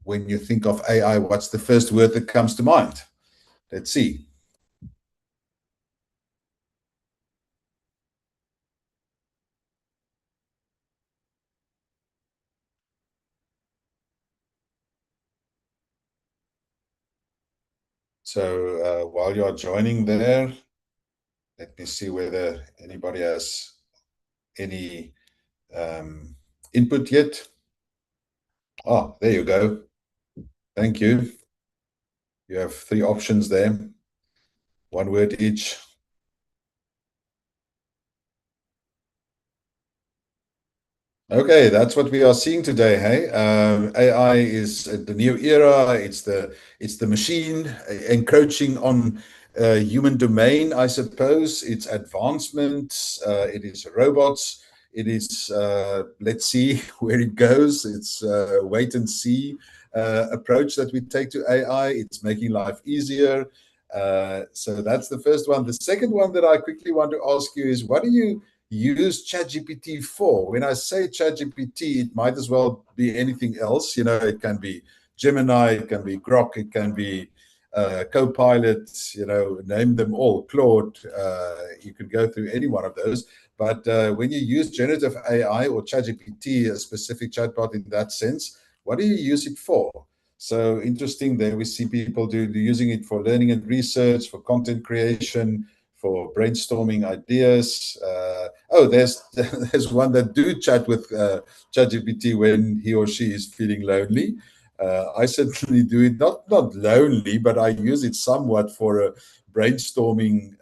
when you think of AI, what's the first word that comes to mind? Let's see. So while you are joining there, let me see whether anybody has any input yet. Oh, there you go. Thank you. You have 3 options there, 1 word each. Okay, that's what we are seeing today. Hey, AI is the new era. It's the machine encroaching on human domain, I suppose. It's advancement. It is robots. It is let's see where it goes. It's wait and see approach that we take to AI. It's making life easier. So that's the first one. The second one that I quickly want to ask you is, what do you use ChatGPT for? When I say ChatGPT, it might as well be anything else. You know, it can be Gemini, it can be Grok, it can be Copilot, you know, name them all, Claude. You could go through any one of those. But when you use generative AI or ChatGPT, a specific chatbot in that sense, what do you use it for? So interesting there, we see people using it for learning and research, for content creation, for brainstorming ideas. There's one that do chat with ChatGPT when he or she is feeling lonely. I certainly do it, not lonely, but I use it somewhat for a brainstorming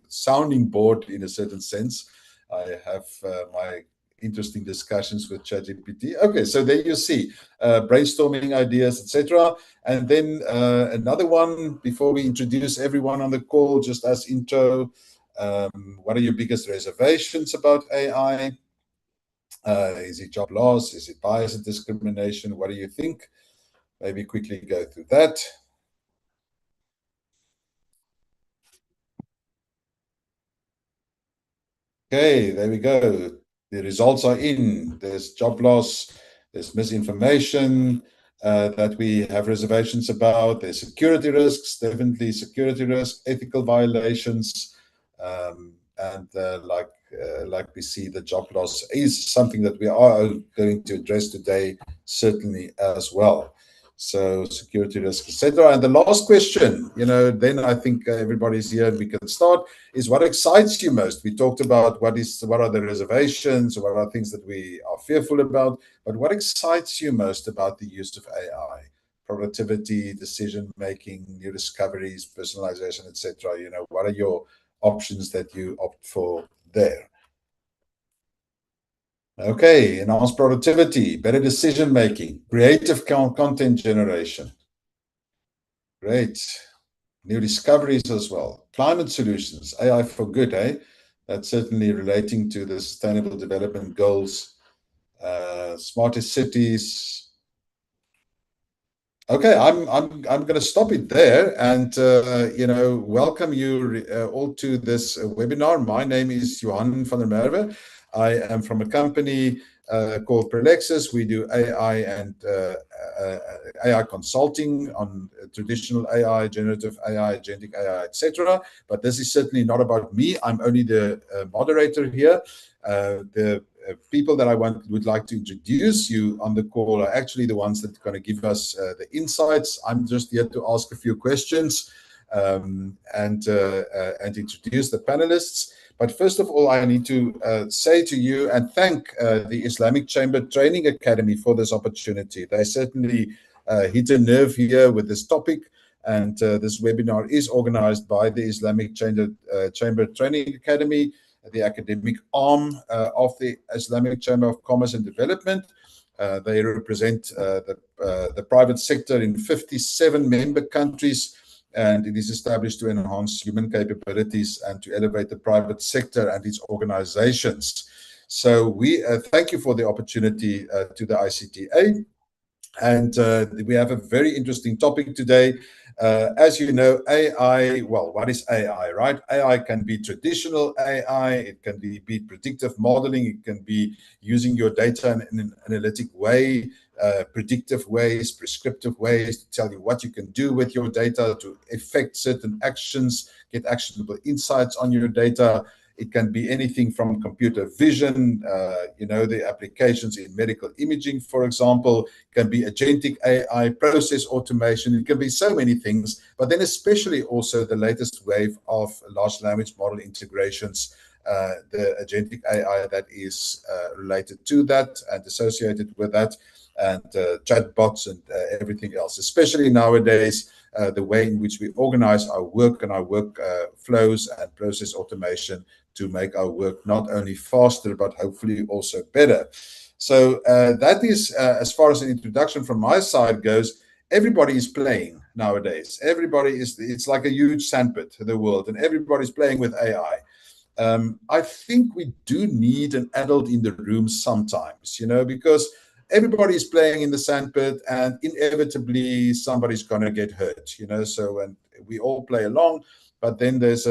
sounding board in a certain sense. I have my interesting discussions with ChatGPT. Okay, so there you see brainstorming ideas, etc. And then another one before we introduce everyone on the call, just as intro. What are your biggest reservations about AI? Is it job loss? Is it bias and discrimination? What do you think? Maybe quickly go through that. Okay, there we go. The results are in. There's job loss, there's misinformation that we have reservations about. There's security risks, definitely security risks, ethical violations, and like we see, the job loss is something that we are going to address today, certainly as well. So security risk, etc. And the last question, you know, then I think everybody's here and we can start, is what excites you most? We talked about what are the reservations, what are things that we are fearful about, but what excites you most about the use of AI? Productivity, decision making, new discoveries, personalization, etc. You know, what are your options that you opt for there? Okay, enhanced productivity, better decision making, creative content generation. Great. New discoveries as well. Climate solutions, AI for good, eh? That's certainly relating to the Sustainable Development Goals. Smarter cities. Okay, I'm going to stop it there and you know, welcome you all to this webinar. My name is Johan van der Merwe. I am from a company called Prelexis. We do AI and AI consulting on traditional AI, generative AI, agentic AI, etc. But this is certainly not about me. I'm only the moderator here. The people that I would like to introduce you on the call are actually the ones that are going to give us the insights. I'm just here to ask a few questions and introduce the panelists. But first of all, I need to say to you and thank the Islamic Chamber Training Academy for this opportunity. They certainly hit a nerve here with this topic. And this webinar is organized by the Islamic Chamber Training Academy, the academic arm of the Islamic Chamber of Commerce and Development. They represent the private sector in 57 member countries, and it is established to enhance human capabilities and to elevate the private sector and its organizations. So we thank you for the opportunity to the ICTA. And we have a very interesting topic today. As you know, AI, well, what is AI, right? AI can be traditional AI, it can be predictive modeling, it can be using your data in an analytic way predictive ways, prescriptive ways to tell you what you can do with your data, to effect certain actions, get actionable insights on your data. It can be anything from computer vision, the applications in medical imaging, for example. It can be agentic AI, process automation. It can be so many things, but then especially also the latest wave of large language model integrations, the agentic AI that is related to that and associated with that, and chatbots and everything else, especially nowadays, the way in which we organize our work and our work flows and process automation to make our work not only faster, but hopefully also better. So that is, as far as an introduction from my side goes, everybody is playing nowadays. It's like a huge sandpit, the world, and everybody's playing with AI. I think we do need an adult in the room sometimes, because everybody is playing in the sandpit and inevitably somebody's going to get hurt, so, and we all play along. But then there's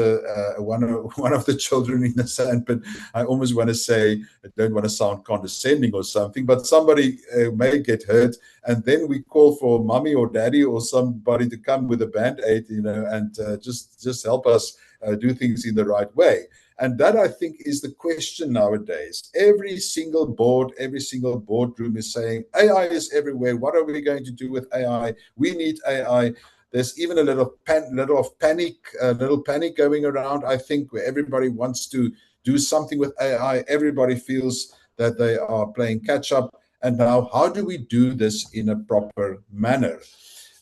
one of the children in the sandpit. I almost want to say, I don't want to sound condescending or something, but somebody may get hurt, and then we call for mommy or daddy or somebody to come with a band-aid, and just help us do things in the right way. And that, I think, is the question nowadays. Every single board, every single boardroom is saying, AI is everywhere. What are we going to do with AI? We need AI. There's even a little panic going around, I think, where everybody wants to do something with AI. Everybody feels that they are playing catch up. And now, how do we do this in a proper manner?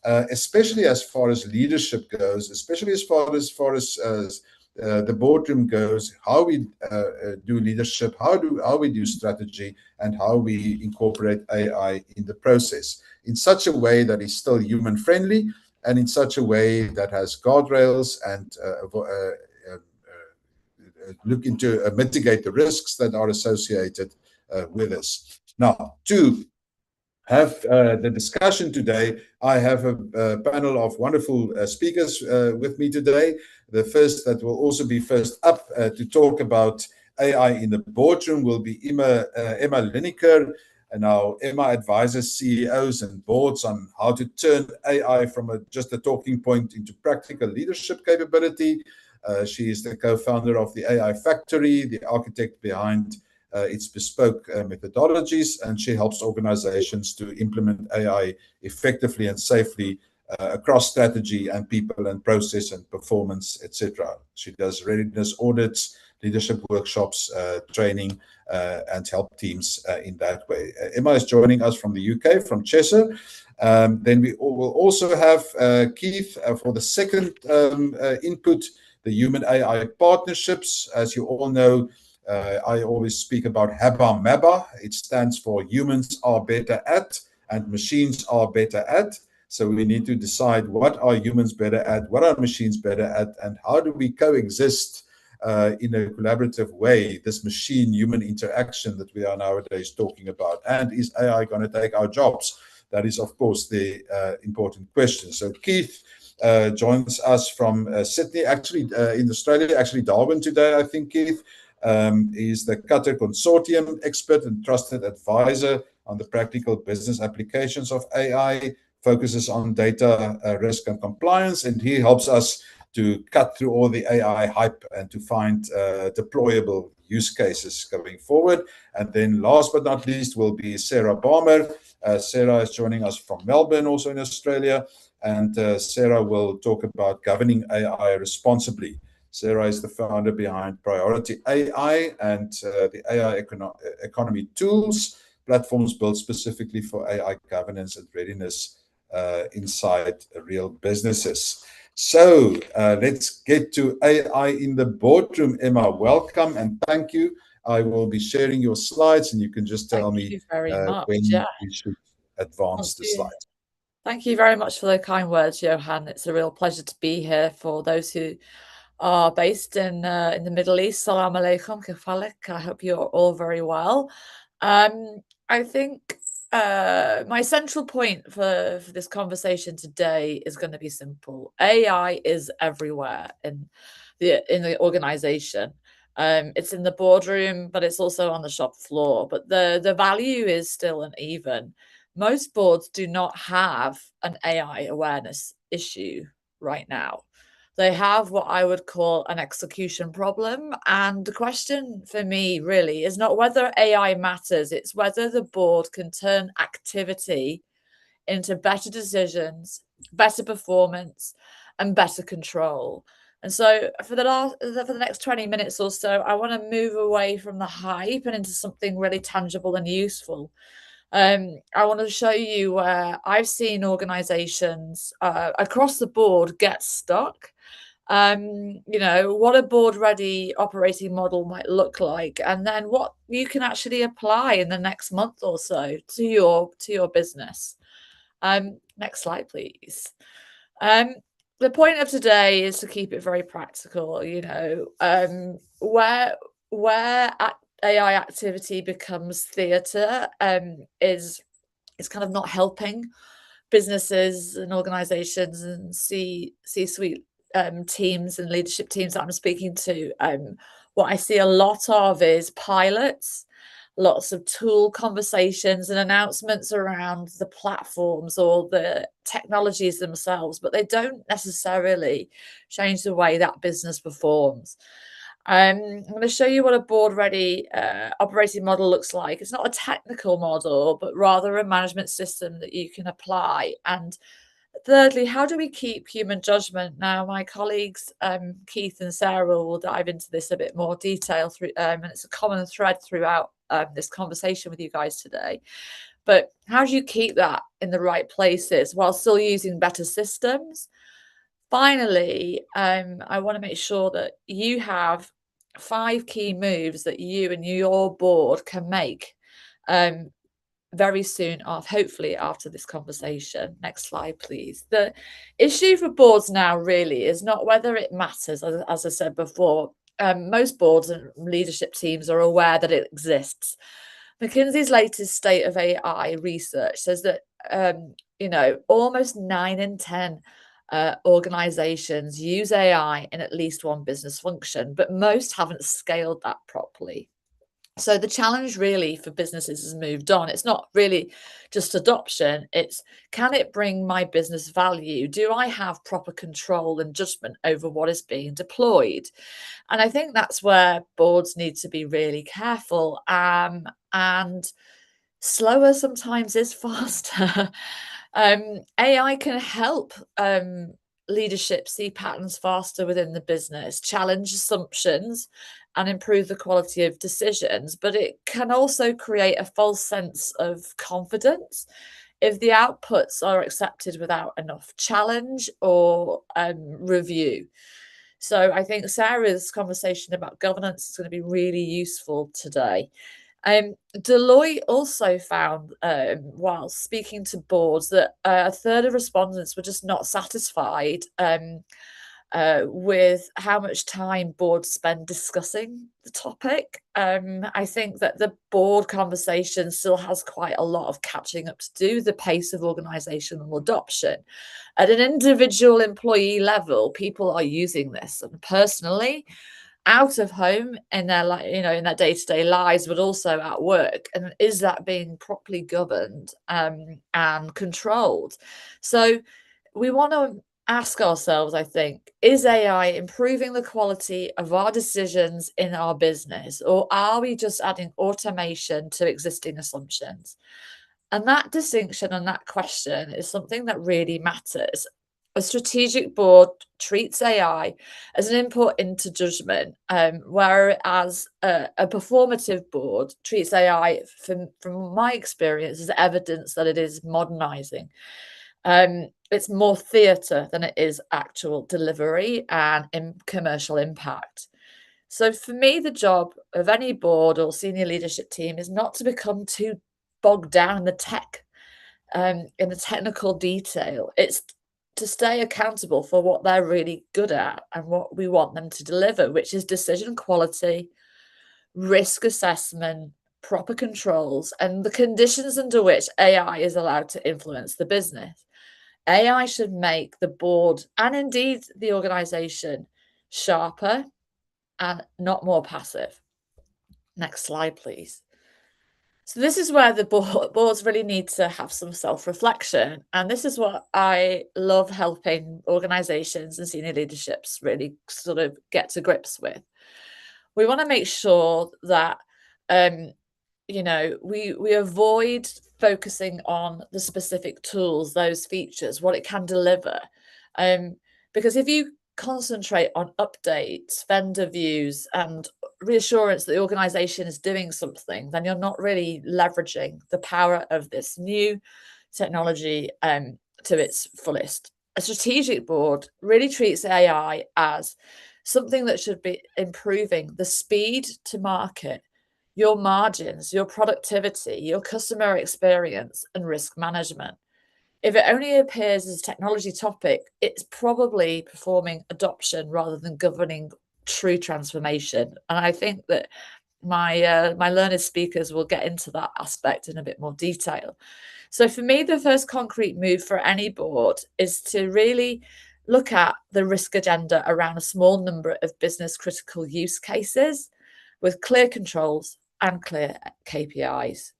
Especially as far as leadership goes, especially as far as the boardroom goes, how we do leadership, how we do strategy, and how we incorporate AI in the process in such a way that is still human friendly, and in such a way that has guardrails and look into mitigate the risks that are associated with this. Now, to have the discussion today, I have a panel of wonderful speakers with me today. The first that will also be first up to talk about AI in the boardroom will be Ema Linaker. And now Ema advises CEOs and boards on how to turn AI from just a talking point into practical leadership capability. She is the co-founder of the AI Factory, the architect behind its bespoke methodologies, and she helps organizations to implement AI effectively and safely across strategy and people and process and performance, etc. She does readiness audits, leadership workshops, training, and help teams in that way. Ema is joining us from the UK, from Cheshire. Then we will also have Keith for the second input, the Human AI Partnerships. As you all know, I always speak about HABA MABA. It stands for humans are better at and machines are better at. So we need to decide what are humans better at, what are machines better at, and how do we coexist in a collaborative way, this machine-human interaction that we are nowadays talking about. And is AI going to take our jobs? That is, of course, the important question. So Keith joins us from Sydney, actually in Australia, actually Darwin today, I think, Keith. He's the Qatar Consortium expert and trusted advisor on the practical business applications of AI, focuses on data risk and compliance, and he helps us to cut through all the AI hype and to find deployable use cases going forward. And then last but not least will be Sarah Balmer. Sarah is joining us from Melbourne, also in Australia, and Sarah will talk about governing AI responsibly. Sarah is the founder behind Priority AI and the AI Economy Tools, platforms built specifically for AI governance and readiness inside real businesses. So let's get to AI in the boardroom. Ema, welcome and thank you. I will be sharing your slides and you can just tell me when we should advance the slides. Thank you very much for the kind words, Johan. It's a real pleasure to be here. For those who are based in the Middle East, Salam alaikum, kefalik. I hope you're all very well. I think my central point for this conversation today is going to be simple. AI is everywhere in the organization. It's in the boardroom, but it's also on the shop floor. But the value is still uneven. most boards do not have an AI awareness issue right now. They have what I would call an execution problem. And the question for me really is not whether AI matters, it's whether the board can turn activity into better decisions, better performance, and better control. And so for the next 20 minutes or so, I want to move away from the hype and into something really tangible and useful. I want to show you where I've seen organizations across the board get stuck. What a board ready operating model might look like, and then what you can actually apply in the next month or so to your business. Next slide, please. The point of today is to keep it very practical. Where AI activity becomes theatre is kind of not helping businesses and organizations and C-suite teams and leadership teams that I'm speaking to. What I see a lot of is pilots, lots of tool conversations and announcements around the platforms or the technologies themselves, but they don't necessarily change the way that business performs. I'm going to show you what a board-ready operating model looks like. It's not a technical model, but rather a management system that you can apply. And thirdly, how do we keep human judgment? Now, my colleagues, Keith and Sarah, will dive into this a bit more detail through, and it's a common thread throughout this conversation with you guys today. But how do you keep that in the right places while still using better systems? Finally, I want to make sure that you have 5 key moves that you and your board can make very soon, hopefully after this conversation. Next slide, please. The issue for boards now really is not whether it matters, as I said before. Most boards and leadership teams are aware that it exists. McKinsey's latest state of AI research says that almost 9 in 10 organizations use AI in at least one business function, but most haven't scaled that properly. So the challenge really for businesses has moved on. It's not really just adoption. It's, can it bring my business value? Do I have proper control and judgment over what is being deployed? And I think that's where boards need to be really careful. And slower sometimes is faster. AI can help leadership see patterns faster within the business, challenge assumptions, and improve the quality of decisions. But it can also create a false sense of confidence if the outputs are accepted without enough challenge or review. So I think Sarah's conversation about governance is going to be really useful today. Deloitte also found, while speaking to boards, that a third of respondents were just not satisfied with how much time boards spend discussing the topic. I think that the board conversation still has quite a lot of catching up to do, the pace of organizational adoption. At an individual employee level, people are using this, and personally, out of home in their in their day-to-day lives, but also at work, and is that being properly governed and controlled? So we want to ask ourselves, I think, is AI improving the quality of our decisions in our business, or are we just adding automation to existing assumptions? And that distinction and that question is something that really matters. A strategic board treats AI as an input into judgment, whereas a performative board treats AI, from my experience, as evidence that it is modernizing. It's more theatre than it is actual delivery and commercial impact. So for me, the job of any board or senior leadership team is not to become too bogged down in the tech, in the technical detail. It's to stay accountable for what they're really good at and what we want them to deliver, which is decision quality, risk assessment, proper controls, and the conditions under which AI is allowed to influence the business. AI should make the board and indeed the organization sharper and not more passive. Next slide, please. So this is where the boards really need to have some self-reflection. And this is what I love helping organizations and senior leaderships really sort of get to grips with. We want to make sure that we avoid focusing on the specific tools, those features, what it can deliver. Because if you concentrate on updates, vendor views, and reassurance that the organization is doing something, then you're not really leveraging the power of this new technology to its fullest. A strategic board really treats AI as something that should be improving the speed to market, your margins, your productivity, your customer experience, and risk management. If it only appears as a technology topic, it's probably performing adoption rather than governing true transformation. And I think that my learned speakers will get into that aspect in a bit more detail. So for me, the first concrete move for any board is to really look at the risk agenda around a small number of business critical use cases with clear controls and clear KPIs.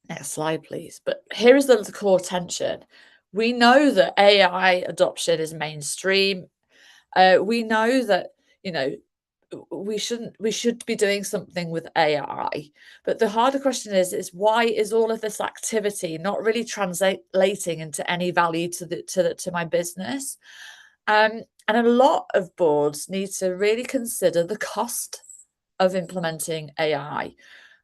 Next slide, please. But here is the core tension. We know that AI adoption is mainstream. We know that, you know, we should be doing something with AI. But the harder question is why is all of this activity not really translating into any value to my business? And a lot of boards need to really consider the cost of implementing AI.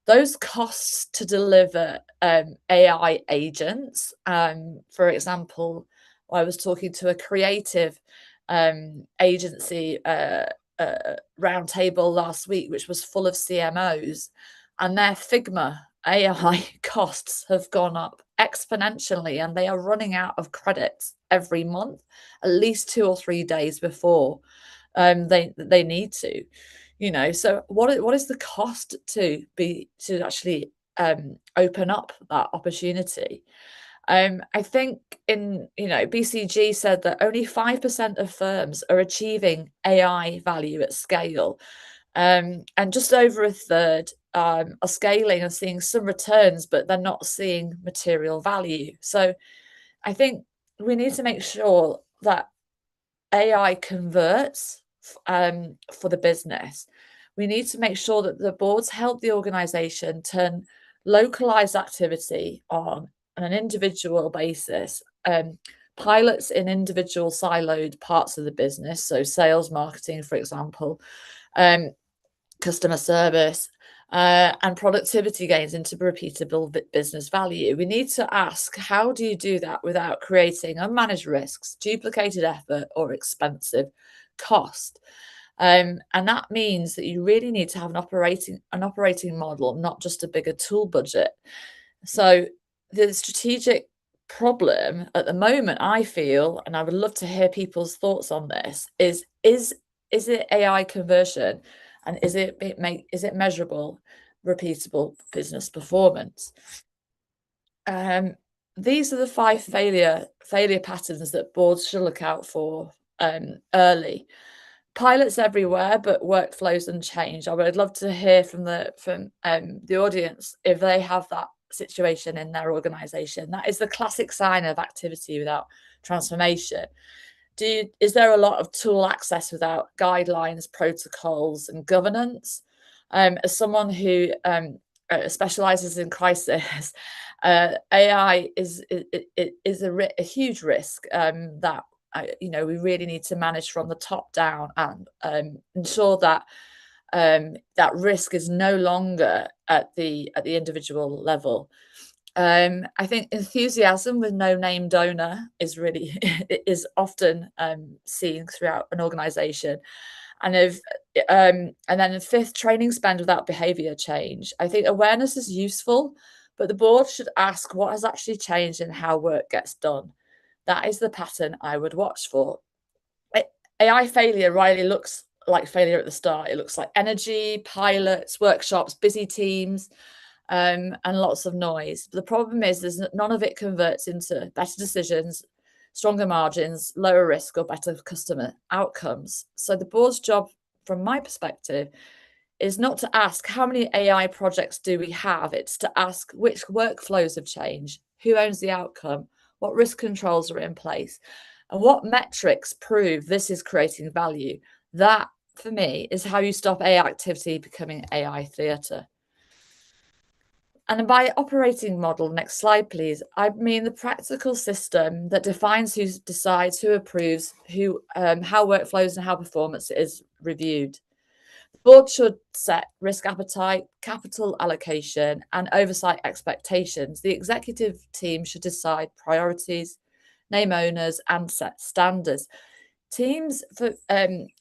Those costs to deliver AI agents. For example, I was talking to a creative agency roundtable last week, which was full of CMOs, and their Figma AI costs have gone up exponentially, and they are running out of credits every month, at least 2 or 3 days before they need to. So what is the cost to actually open up that opportunity? I think BCG said that only 5% of firms are achieving AI value at scale, and just over a third are scaling and seeing some returns, but they're not seeing material value. So I think we need to make sure that AI converts for the business. We need to make sure that the boards help the organization turn localized activity on an individual basis, pilots in individual siloed parts of the business, so sales, marketing, for example, customer service, and productivity gains into repeatable business value. We need to ask, how do you do that without creating unmanaged risks, duplicated effort, or expensive cost? And that means that you really need to have an operating model, not just a bigger tool budget. So the strategic problem at the moment, I feel, and I would love to hear people's thoughts on this, is it AI conversion, and is it measurable, repeatable business performance? These are the 5 failure patterns that boards should look out for early. Pilots everywhere, but workflows unchanged. I would love to hear from the audience if they have that situation in their organization. That is the classic sign of activity without transformation. Is there a lot of tool access without guidelines, protocols, and governance? As someone who specializes in crisis, AI is a huge risk that we really need to manage from the top down and ensure that that risk is no longer at the individual level. I think enthusiasm with no name donor is often seen throughout an organization. And then the 5th, training spend without behavior change. I think awareness is useful, but the board should ask what has actually changed in how work gets done. That is the pattern I would watch for. AI failure really looks like failure at the start. It looks like energy, pilots, workshops, busy teams, and lots of noise. But the problem is none of it converts into better decisions, stronger margins, lower risk, or better customer outcomes. So the board's job, from my perspective, is not to ask how many AI projects do we have, it's to ask which workflows have changed, who owns the outcome, what risk controls are in place, and what metrics prove this is creating value. That, for me, is how you stop AI activity becoming AI theatre. And by operating model, next slide, please, I mean the practical system that defines who decides, who approves, how workflows and how performance is reviewed. The board should set risk appetite, capital allocation, and oversight expectations. The executive team should decide priorities, name owners, and set standards. Teams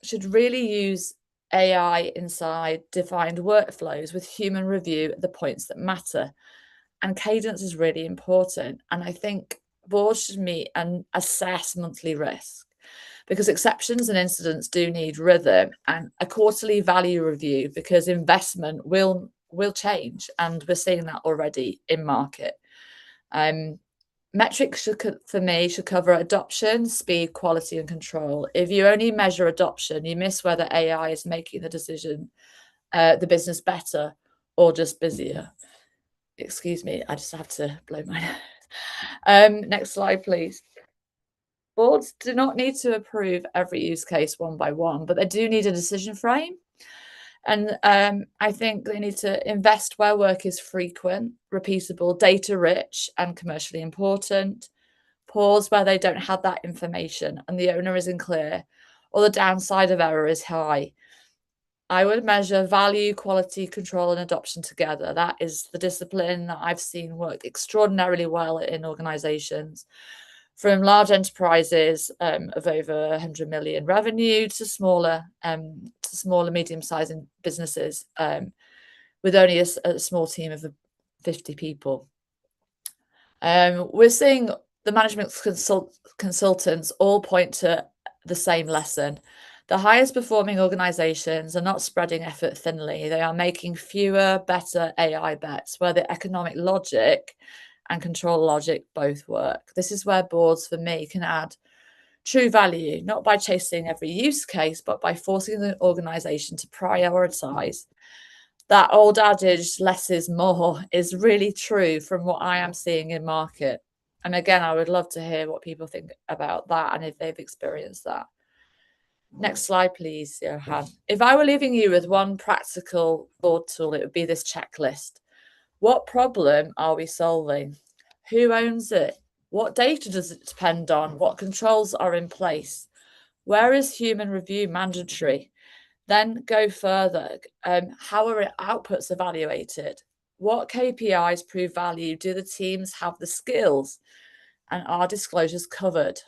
should really use AI inside defined workflows with human review at the points that matter. And cadence is really important. And I think boards should meet and assess monthly risk, because exceptions and incidents do need rhythm, and a quarterly value review, because investment will change, and we're seeing that already in market. Metrics for me should cover adoption, speed, quality, and control. If you only measure adoption, you miss whether AI is making the business better or just busier. Excuse me, I just have to blow my nose. Next slide, please. Boards do not need to approve every use case one by one, but they do need a decision frame. And I think they need to invest where work is frequent, repeatable, data rich, and commercially important. Pause where they don't have that information and the owner isn't clear, or the downside of error is high. I would measure value, quality, control, and adoption together. That is the discipline that I've seen work extraordinarily well in organizations, from large enterprises of over 100 million revenue to smaller, medium-sized businesses with only a small team of 50 people. We're seeing the management consultants all point to the same lesson. The highest performing organizations are not spreading effort thinly. They are making fewer, better AI bets where the economic logic and control logic both work. This is where boards, for me, can add true value, not by chasing every use case, but by forcing the organization to prioritize. That old adage, less is more, is really true from what I am seeing in market. And again, I would love to hear what people think about that and if they've experienced that. Next slide, please, Johan. If I were leaving you with one practical board tool, it would be this checklist. What problem are we solving? Who owns it? What data does it depend on? What controls are in place? Where is human review mandatory? Then go further. How are outputs evaluated? What KPIs prove value? Do the teams have the skills? And are disclosures covered?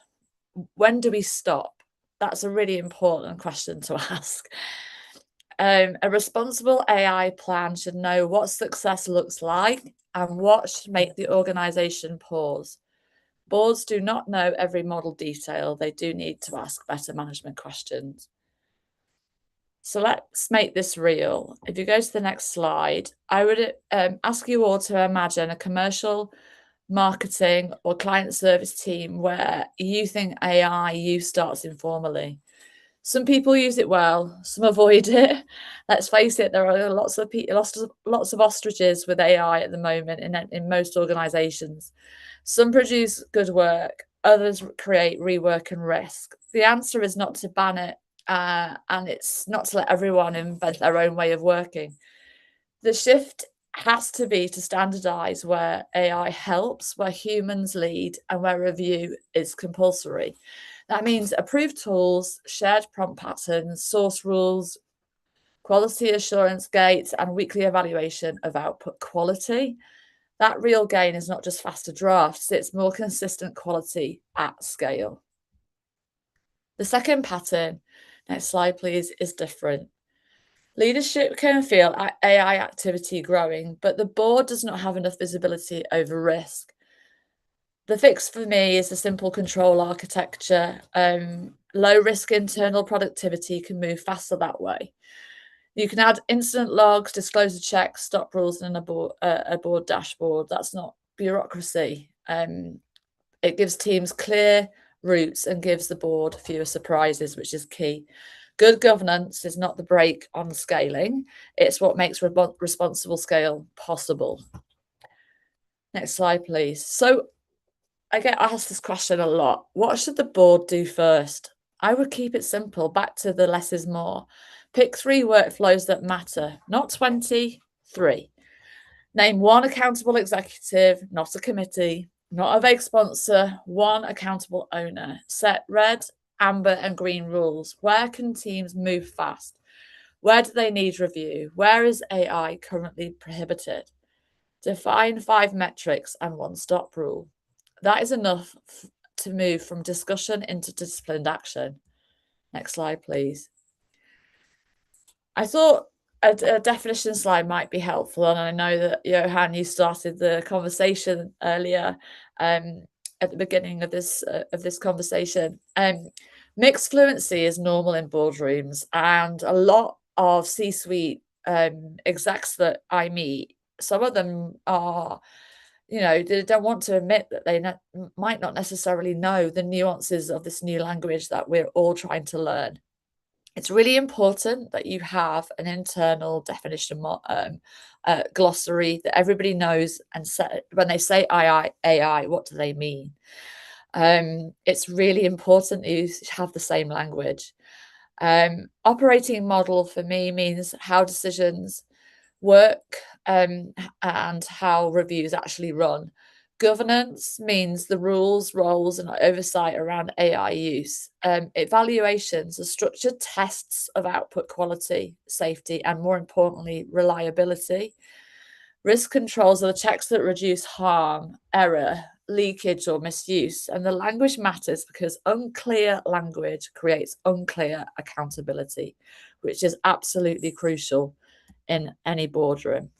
When do we stop? That's a really important question to ask. A responsible AI plan should know what success looks like and what should make the organization pause. Boards do not know every model detail. They do need to ask better management questions. So let's make this real. If you go to the next slide, I would ask you all to imagine a commercial, marketing, or client service team where you think AI use starts informally. Some people use it well, some avoid it. Let's face it, there are lots of ostriches with AI at the moment in most organizations. Some produce good work, others create rework and risk. The answer is not to ban it, and it's not to let everyone invent their own way of working. The shift has to be to standardize where AI helps, where humans lead, and where review is compulsory. That means approved tools, shared prompt patterns, source rules, quality assurance gates, and weekly evaluation of output quality. That real gain is not just faster drafts, it's more consistent quality at scale. The second pattern, next slide please, is different. Leadership can feel AI activity growing, but the board does not have enough visibility over risk. The fix for me is a simple control architecture. Low risk internal productivity can move faster that way. You can add incident logs, disclosure checks, stop rules, and a board dashboard. That's not bureaucracy. It gives teams clear routes and gives the board fewer surprises, which is key. Good governance is not the brake on scaling. It's what makes responsible scale possible. Next slide, please. So I get asked this question a lot. What should the board do first? I would keep it simple, back to the less is more. Pick 3 workflows that matter, not 23. Name 1 accountable executive, not a committee, not a vague sponsor, 1 accountable owner. Set red, amber, and green rules. Where can teams move fast? Where do they need review? Where is AI currently prohibited? Define 5 metrics and 1 stop rule. That is enough to move from discussion into disciplined action. Next slide, please. I thought a definition slide might be helpful, and I know that Johan, you started the conversation earlier at the beginning of this conversation. Mixed fluency is normal in boardrooms, and a lot of C-suite execs that I meet, some of them are, they don't want to admit that they might not necessarily know the nuances of this new language that we're all trying to learn. It's really important that you have an internal definition glossary that everybody knows, and when they say AI, what do they mean? It's really important that you have the same language. Operating model for me means how decisions work and how reviews actually run. Governance means the rules, roles, and oversight around AI use. Evaluations are structured tests of output quality, safety, and more importantly, reliability. Risk controls are the checks that reduce harm, error, leakage, or misuse. And the language matters because unclear language creates unclear accountability, which is absolutely crucial in any boardroom.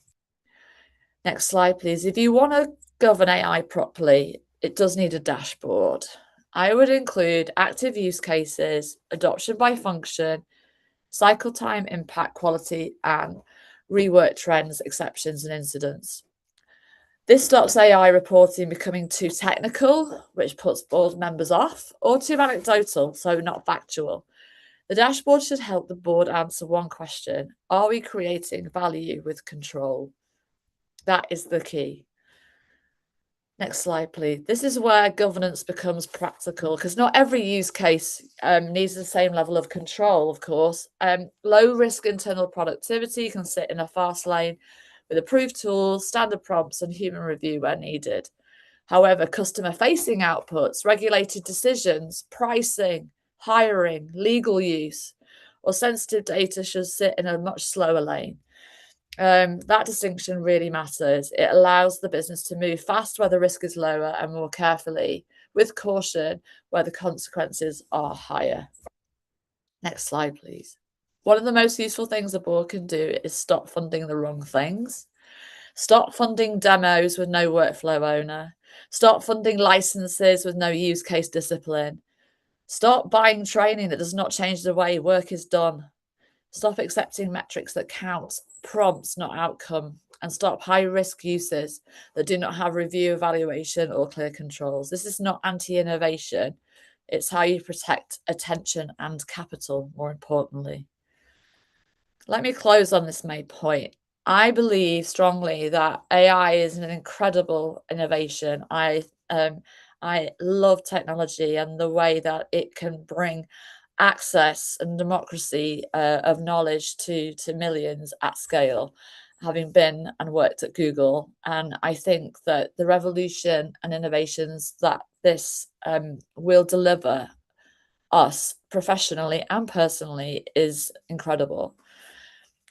Next slide, please. If you want to govern AI properly, it does need a dashboard. I would include active use cases, adoption by function, cycle time, impact, quality, and rework trends, exceptions, and incidents. This stops AI reporting becoming too technical, which puts board members off, or too anecdotal, so not factual. The dashboard should help the board answer 1 question: are we creating value with control? That is the key. Next slide, please. This is where governance becomes practical, because not every use case needs the same level of control, of course. Low risk internal productivity can sit in a fast lane with approved tools, standard prompts, and human review where needed. However, customer facing outputs, regulated decisions, pricing, hiring, legal use, or sensitive data should sit in a much slower lane. That distinction really matters. It allows the business to move fast where the risk is lower and more carefully, with caution, where the consequences are higher. Next slide, please. One of the most useful things a board can do is stop funding the wrong things. Stop funding demos with no workflow owner. Stop funding licenses with no use case discipline. Stop buying training that does not change the way work is done. Stop accepting metrics that count prompts, not outcome. And stop high-risk uses that do not have review, evaluation, or clear controls. This is not anti-innovation. It's how you protect attention and capital, more importantly. Let me close on this main point. I believe strongly that AI is an incredible innovation. I love technology and the way that it can bring access and democracy of knowledge to millions at scale, having been and worked at Google. And I think that the revolution and innovations that this will deliver us professionally and personally is incredible.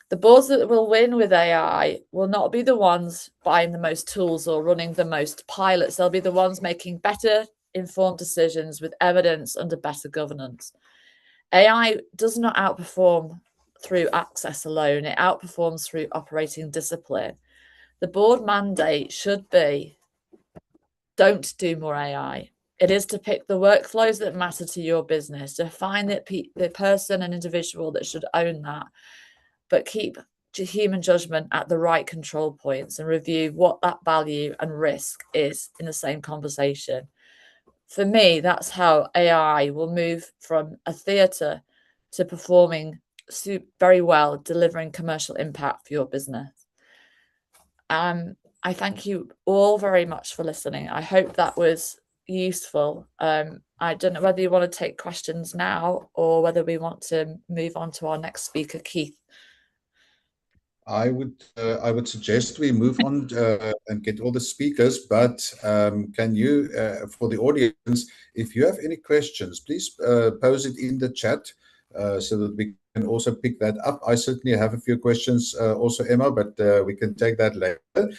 The boards that will win with AI will not be the ones buying the most tools or running the most pilots. They'll be the ones making better informed decisions with evidence under better governance. AI does not outperform through access alone. It outperforms through operating discipline. The board mandate should be, don't do more AI. It is to pick the workflows that matter to your business, to find the person and individual that should own that, but keep human judgment at the right control points and review what that value and risk is in the same conversation. For me, that's how AI will move from a theatre to performing very well, delivering commercial impact for your business. I thank you all very much for listening. I hope that was useful. I don't know whether you want to take questions now or whether we want to move on to our next speaker, Keith. I would suggest we move on and get all the speakers, but can you, for the audience, if you have any questions, please pose it in the chat so that we can also pick that up. I certainly have a few questions also, Emma, but we can take that later.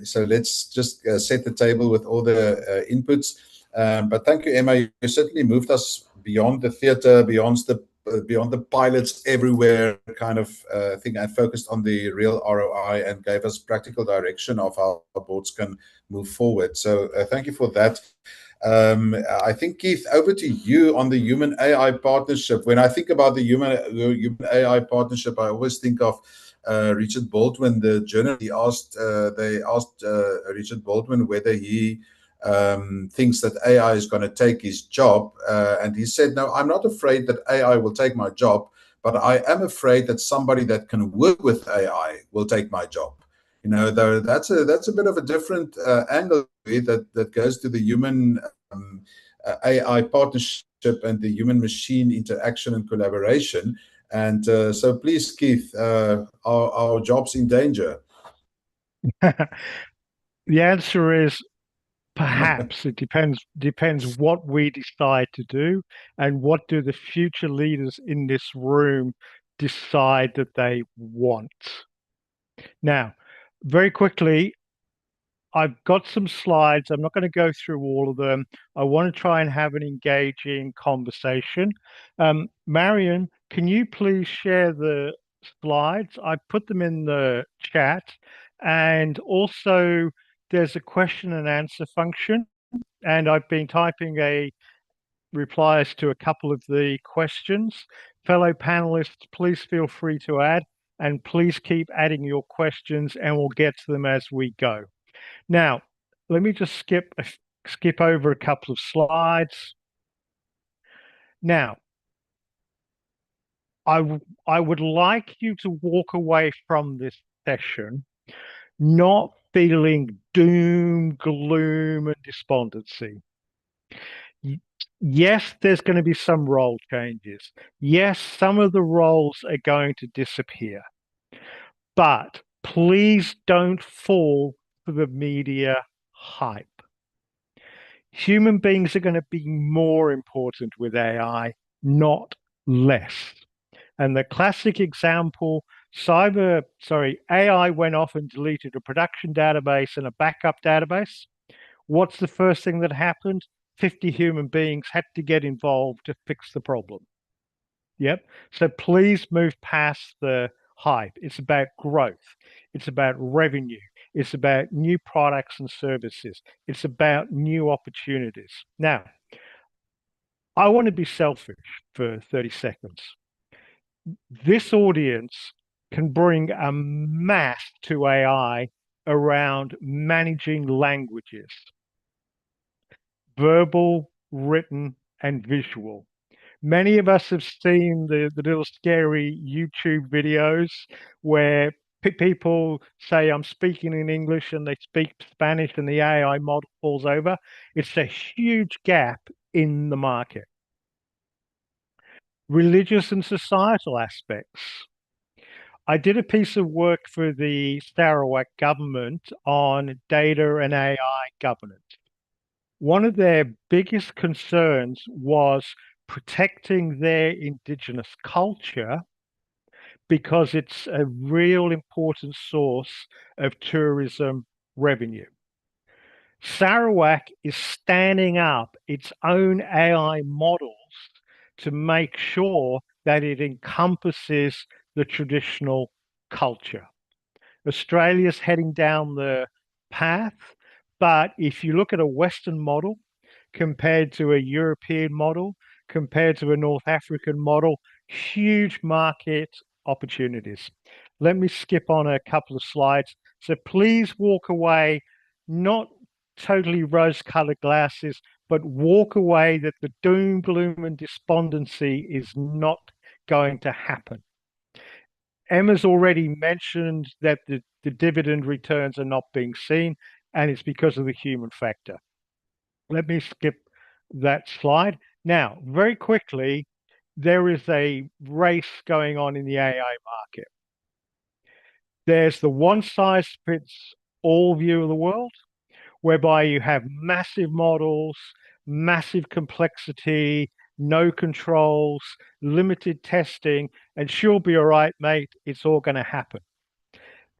So let's just set the table with all the inputs. But thank you, Emma. You certainly moved us beyond the theater, beyond the pilots everywhere kind of thing, and focused on the real ROI and gave us practical direction of how our boards can move forward. So thank you for that. I think, Keith, over to you on the human AI partnership. When I think about the human AI partnership, I always think of Richard Baldwin, the journalist. They asked Richard Baldwin whether he thinks that AI is going to take his job. And he said, no, I'm not afraid that AI will take my job, but I am afraid that somebody that can work with AI will take my job. You know, though that's a bit of a different angle that goes to the human AI partnership and the human machine interaction and collaboration. And so please, Keith, are our jobs in danger? The answer is perhaps. It depends what we decide to do and what do the future leaders in this room decide that they want. Now, very quickly, I've got some slides. I'm not going to go through all of them. I want to try and have an engaging conversation. Marion, can you please share the slides? I put them in the chat, and also there's a question and answer function, and I've been typing replies to a couple of the questions. Fellow panelists, please feel free to add, and please keep adding your questions, and we'll get to them as we go. Now, let me just skip over a couple of slides. Now, I would like you to walk away from this session not feeling doom, gloom, and despondency. Yes, there's going to be some role changes. Yes, some of the roles are going to disappear. But please don't fall for the media hype. Human beings are going to be more important with AI, not less. And the classic example, AI went off and deleted a production database and a backup database. What's the first thing that happened? 50 human beings had to get involved to fix the problem. Yep. So please move past the hype. It's about growth. It's about revenue. It's about new products and services. It's about new opportunities. Now, I want to be selfish for 30 seconds. This audience can bring a mass to AI around managing languages, verbal, written, and visual. Many of us have seen the little scary YouTube videos where people say, I'm speaking in English, and they speak Spanish and the AI model falls over. It's a huge gap in the market. Religious and societal aspects. I did a piece of work for the Sarawak government on data and AI governance. One of their biggest concerns was protecting their indigenous culture because it's a real important source of tourism revenue. Sarawak is standing up its own AI models to make sure that it encompasses the traditional culture. Australia's heading down the path, but if you look at a Western model compared to a European model, compared to a North African model, huge market opportunities. Let me skip on a couple of slides. So please walk away, not totally rose-colored glasses, but walk away that the doom, gloom, and despondency is not going to happen. Emma's already mentioned that the dividend returns are not being seen, and it's because of the human factor. Let me skip that slide. Now, very quickly, there is a race going on in the AI market. There's the one-size-fits-all view of the world, whereby you have massive models, massive complexity, no controls, limited testing, and she'll be all right, mate. It's all going to happen.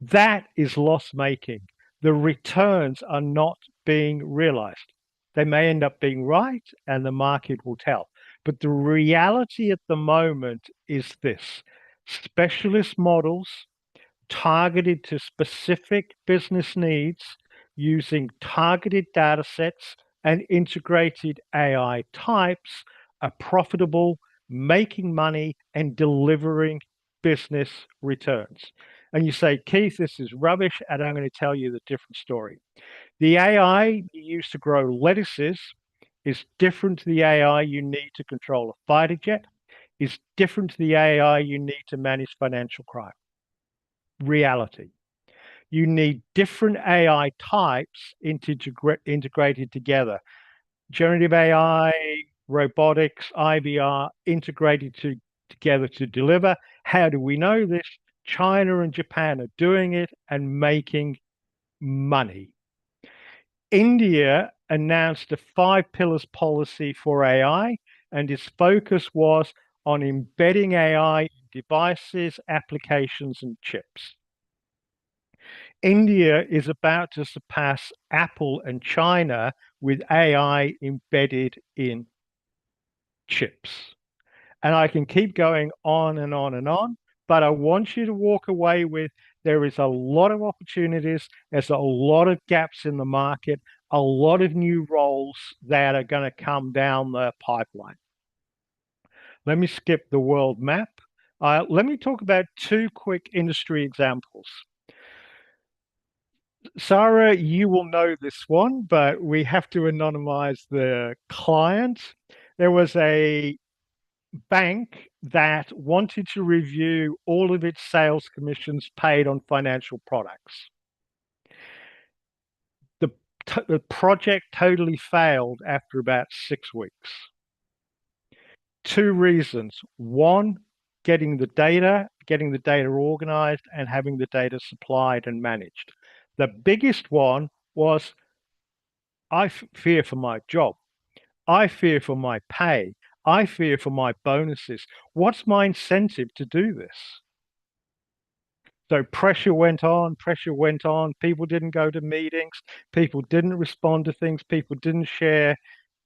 That is loss-making. The returns are not being realized. They may end up being right, and the market will tell. But the reality at the moment is this: specialist models targeted to specific business needs using targeted data sets and integrated AI types are profitable, making money, and delivering business returns. And you say, Keith, this is rubbish, and I'm going to tell you the different story. The AI you use to grow lettuces is different to the AI you need to control a fighter jet, is different to the AI you need to manage financial crime. Reality. You need different AI types integrated together. Generative AI, robotics, IVR, integrated together to deliver. How do we know this? China and Japan are doing it and making money. India announced a 5 pillars policy for AI, and its focus was on embedding AI in devices, applications, and chips. India is about to surpass Apple and China with AI embedded in chips. And I can keep going on and on and on, but I want you to walk away with there is a lot of opportunities, there's a lot of gaps in the market, a lot of new roles that are going to come down the pipeline. Let me skip the world map. Let me talk about 2 quick industry examples. Sarah, you will know this one, but we have to anonymize the client. There was a bank that wanted to review all of its sales commissions paid on financial products. The project totally failed after about 6 weeks. 2 reasons. One, getting the data organized and having the data supplied and managed. The biggest one was, I fear for my job. I fear for my pay. I fear for my bonuses. What's my incentive to do this? So pressure went on. People didn't go to meetings. People didn't respond to things. People didn't share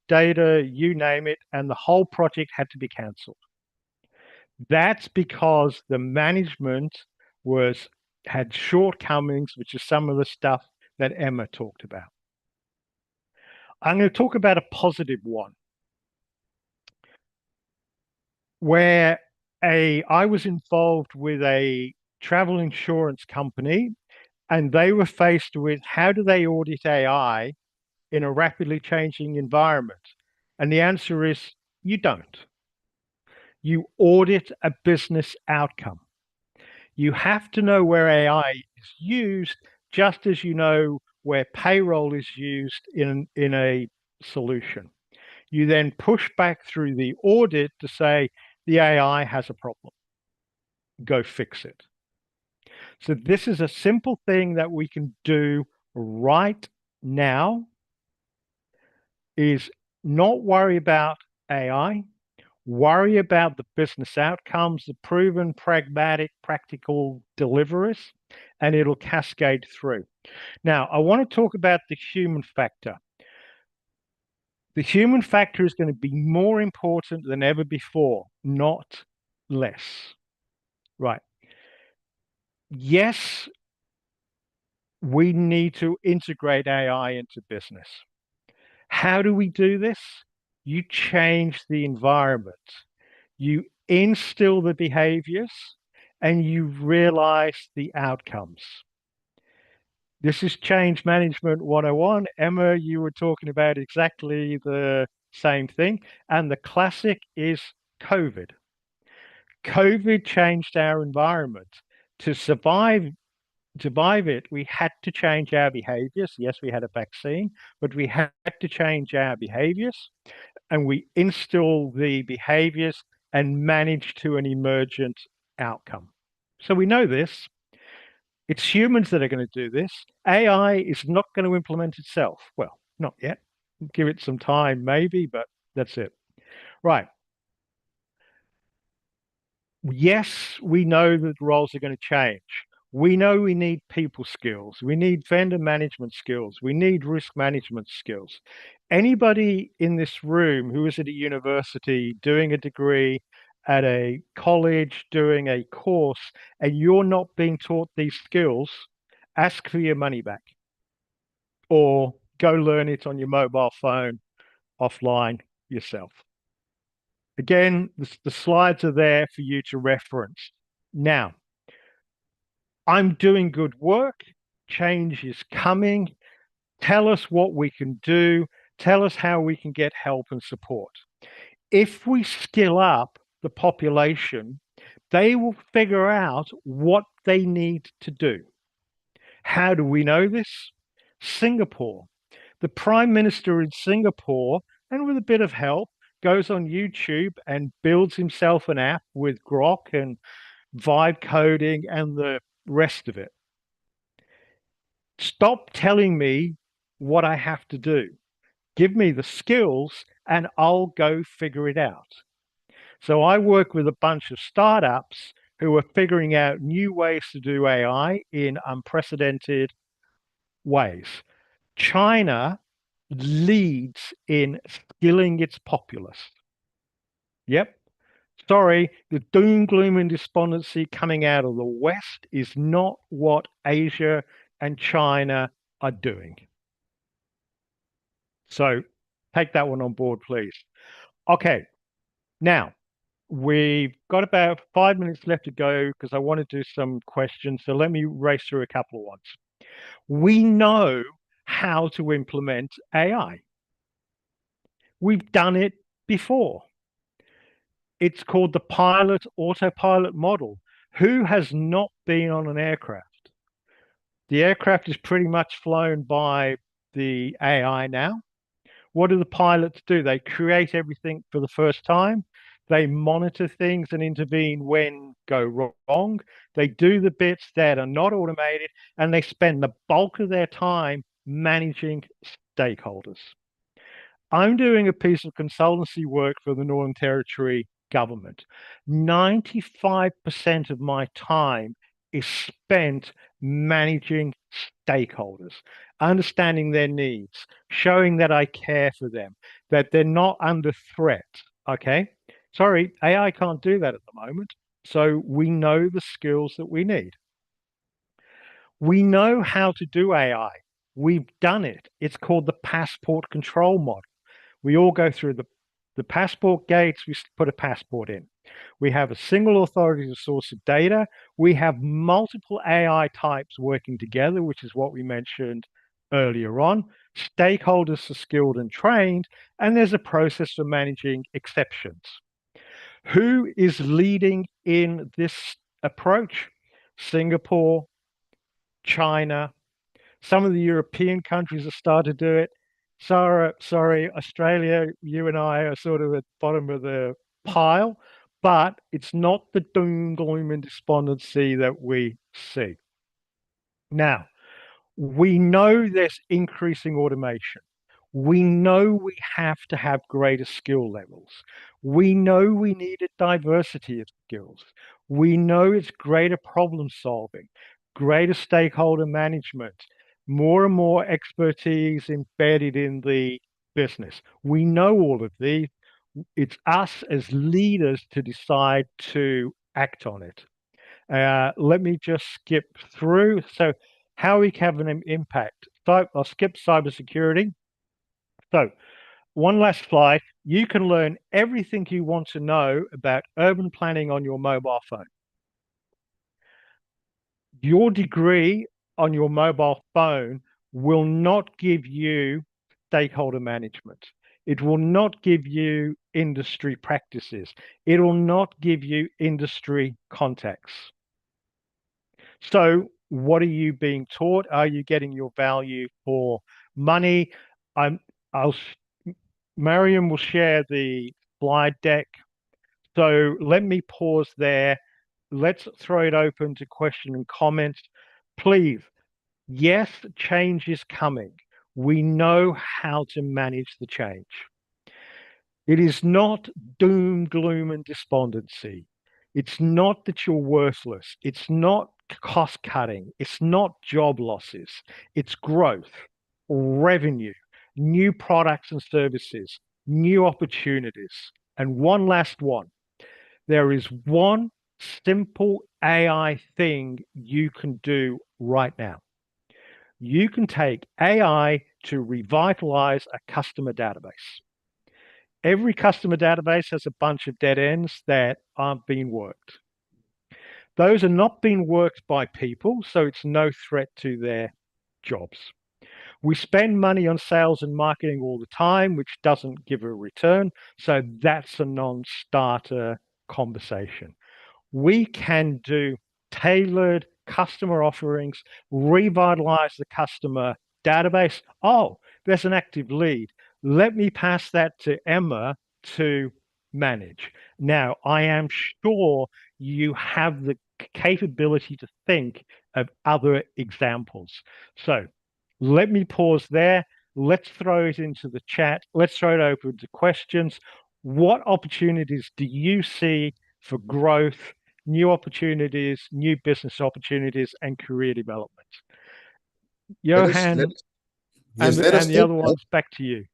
data, you name it. And the whole project had to be canceled. That's because the management had shortcomings, which is some of the stuff that Emma talked about. I'm going to talk about a positive one, where I was involved with a travel insurance company, and they were faced with how do they audit AI in a rapidly changing environment? And the answer is you don't. You audit a business outcome. You have to know where AI is used, just as you know where payroll is used in a solution. You then push back through the audit to say the AI has a problem. Go fix it. So this is a simple thing that we can do right now, is not worry about AI, worry about the business outcomes, the proven, pragmatic, practical deliveries, and it'll cascade through. Now, I want to talk about the human factor. The human factor is going to be more important than ever before, not less. Right. Yes, we need to integrate AI into business. How do we do this? You change the environment. You instill the behaviors and you realize the outcomes. This is change management 101. Emma, you were talking about exactly the same thing. And the classic is COVID. COVID changed our environment. To survive it, we had to change our behaviors. Yes, we had a vaccine, but we had to change our behaviors, and we instill the behaviors and manage to an emergent outcome. So we know this. It's humans that are going to do this. AI is not going to implement itself. Well, not yet. Give it some time, maybe, but that's it. Right. Yes, we know that roles are going to change. We know we need people skills. We need vendor management skills. We need risk management skills. Anybody in this room who is at a university doing a degree, at a college doing a course, and you're not being taught these skills, ask for your money back or go learn it on your mobile phone offline yourself. Again, the slides are there for you to reference. Now, I'm doing good work. Change is coming. Tell us what we can do. Tell us how we can get help and support. If we skill up the population, they will figure out what they need to do. How do we know this? Singapore. The Prime Minister in Singapore, and with a bit of help, goes on YouTube and builds himself an app with Grok and vibe coding and the rest of it. Stop telling me what I have to do. Give me the skills and I'll go figure it out. So I work with a bunch of startups who are figuring out new ways to do AI in unprecedented ways. China leads in skilling its populace. Yep. Sorry, the doom, gloom, and despondency coming out of the West is not what Asia and China are doing. So take that one on board, please. Okay, now we've got about 5 minutes left to go because I want to do some questions. So let me race through a couple of ones. We know how to implement AI. We've done it before. It's called the autopilot model. Who has not been on an aircraft? The aircraft is pretty much flown by the AI now. What do the pilots do? They create everything for the first time. They monitor things and intervene when go wrong. They do the bits that are not automated, and they spend the bulk of their time managing stakeholders. I'm doing a piece of consultancy work for the Northern Territory government. 95% of my time is spent managing stakeholders, understanding their needs, showing that I care for them, that they're not under threat. Okay. Sorry, AI can't do that at the moment. So we know the skills that we need. We know how to do AI. We've done it. It's called the passport control model. We all go through the passport gates, we put a passport in. We have a single authoritative source of data. We have multiple AI types working together, which is what we mentioned earlier on. Stakeholders are skilled and trained, and there's a process for managing exceptions. Who is leading in this approach? Singapore, China, some of the European countries have started to do it. Sorry, Australia, you and I are sort of at the bottom of the pile, but it's not the doom, gloom, and despondency that we see. Now, we know there's increasing automation. We know we have to have greater skill levels. We know we need a diversity of skills. We know it's greater problem solving, greater stakeholder management, more and more expertise embedded in the business. We know all of these. It's us as leaders to decide to act on it. Let me just skip through. So how we can have an impact. So I'll skip cybersecurity. So one last slide. You can learn everything you want to know about urban planning on your mobile phone. Your degree on your mobile phone will not give you stakeholder management. It will not give you industry practices. It will not give you industry contacts. So what are you being taught? Are you getting your value for money? I'll Mariam will share the slide deck. So let me pause there. Let's throw it open to question and comments. Please, yes, change is coming. We know how to manage the change. It is not doom, gloom, and despondency. It's not that you're worthless. It's not cost cutting. It's not job losses. It's growth, revenue, new products and services, new opportunities. And one last one. There is one simple AI thing you can do right now. You can take AI to revitalize a customer database. Every customer database has a bunch of dead ends that aren't being worked. Those are not being worked by people, so it's no threat to their jobs. We spend money on sales and marketing all the time, which doesn't give a return, so that's a non-starter conversation. We can do tailored customer offerings, revitalize the customer database. Oh, there's an active lead. Let me pass that to Ema to manage. Now, I am sure you have the capability to think of other examples. So let me pause there. Let's throw it into the chat. Let's throw it open to questions. What opportunities do you see for growth, new opportunities, new business opportunities, and career development? Johan, yes, and the other ones, back to you.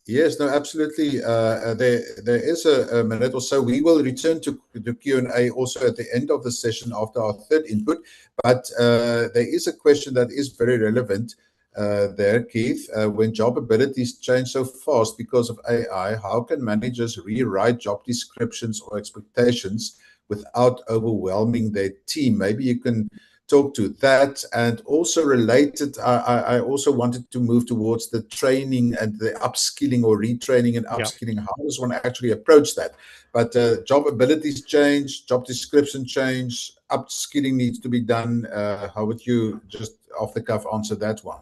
Yes, no, absolutely. There is a minute or so. We will return to Q&A also at the end of the session after our third input. But there is a question that is very relevant there, Keith. When job abilities change so fast because of AI, how can managers rewrite job descriptions or expectations without overwhelming their team? Maybe you can talk to that. And also related, I also wanted to move towards the training and the upskilling or retraining and upskilling. How does one actually approach that? But job abilities change, job description change, upskilling needs to be done. How would you just off the cuff answer that one?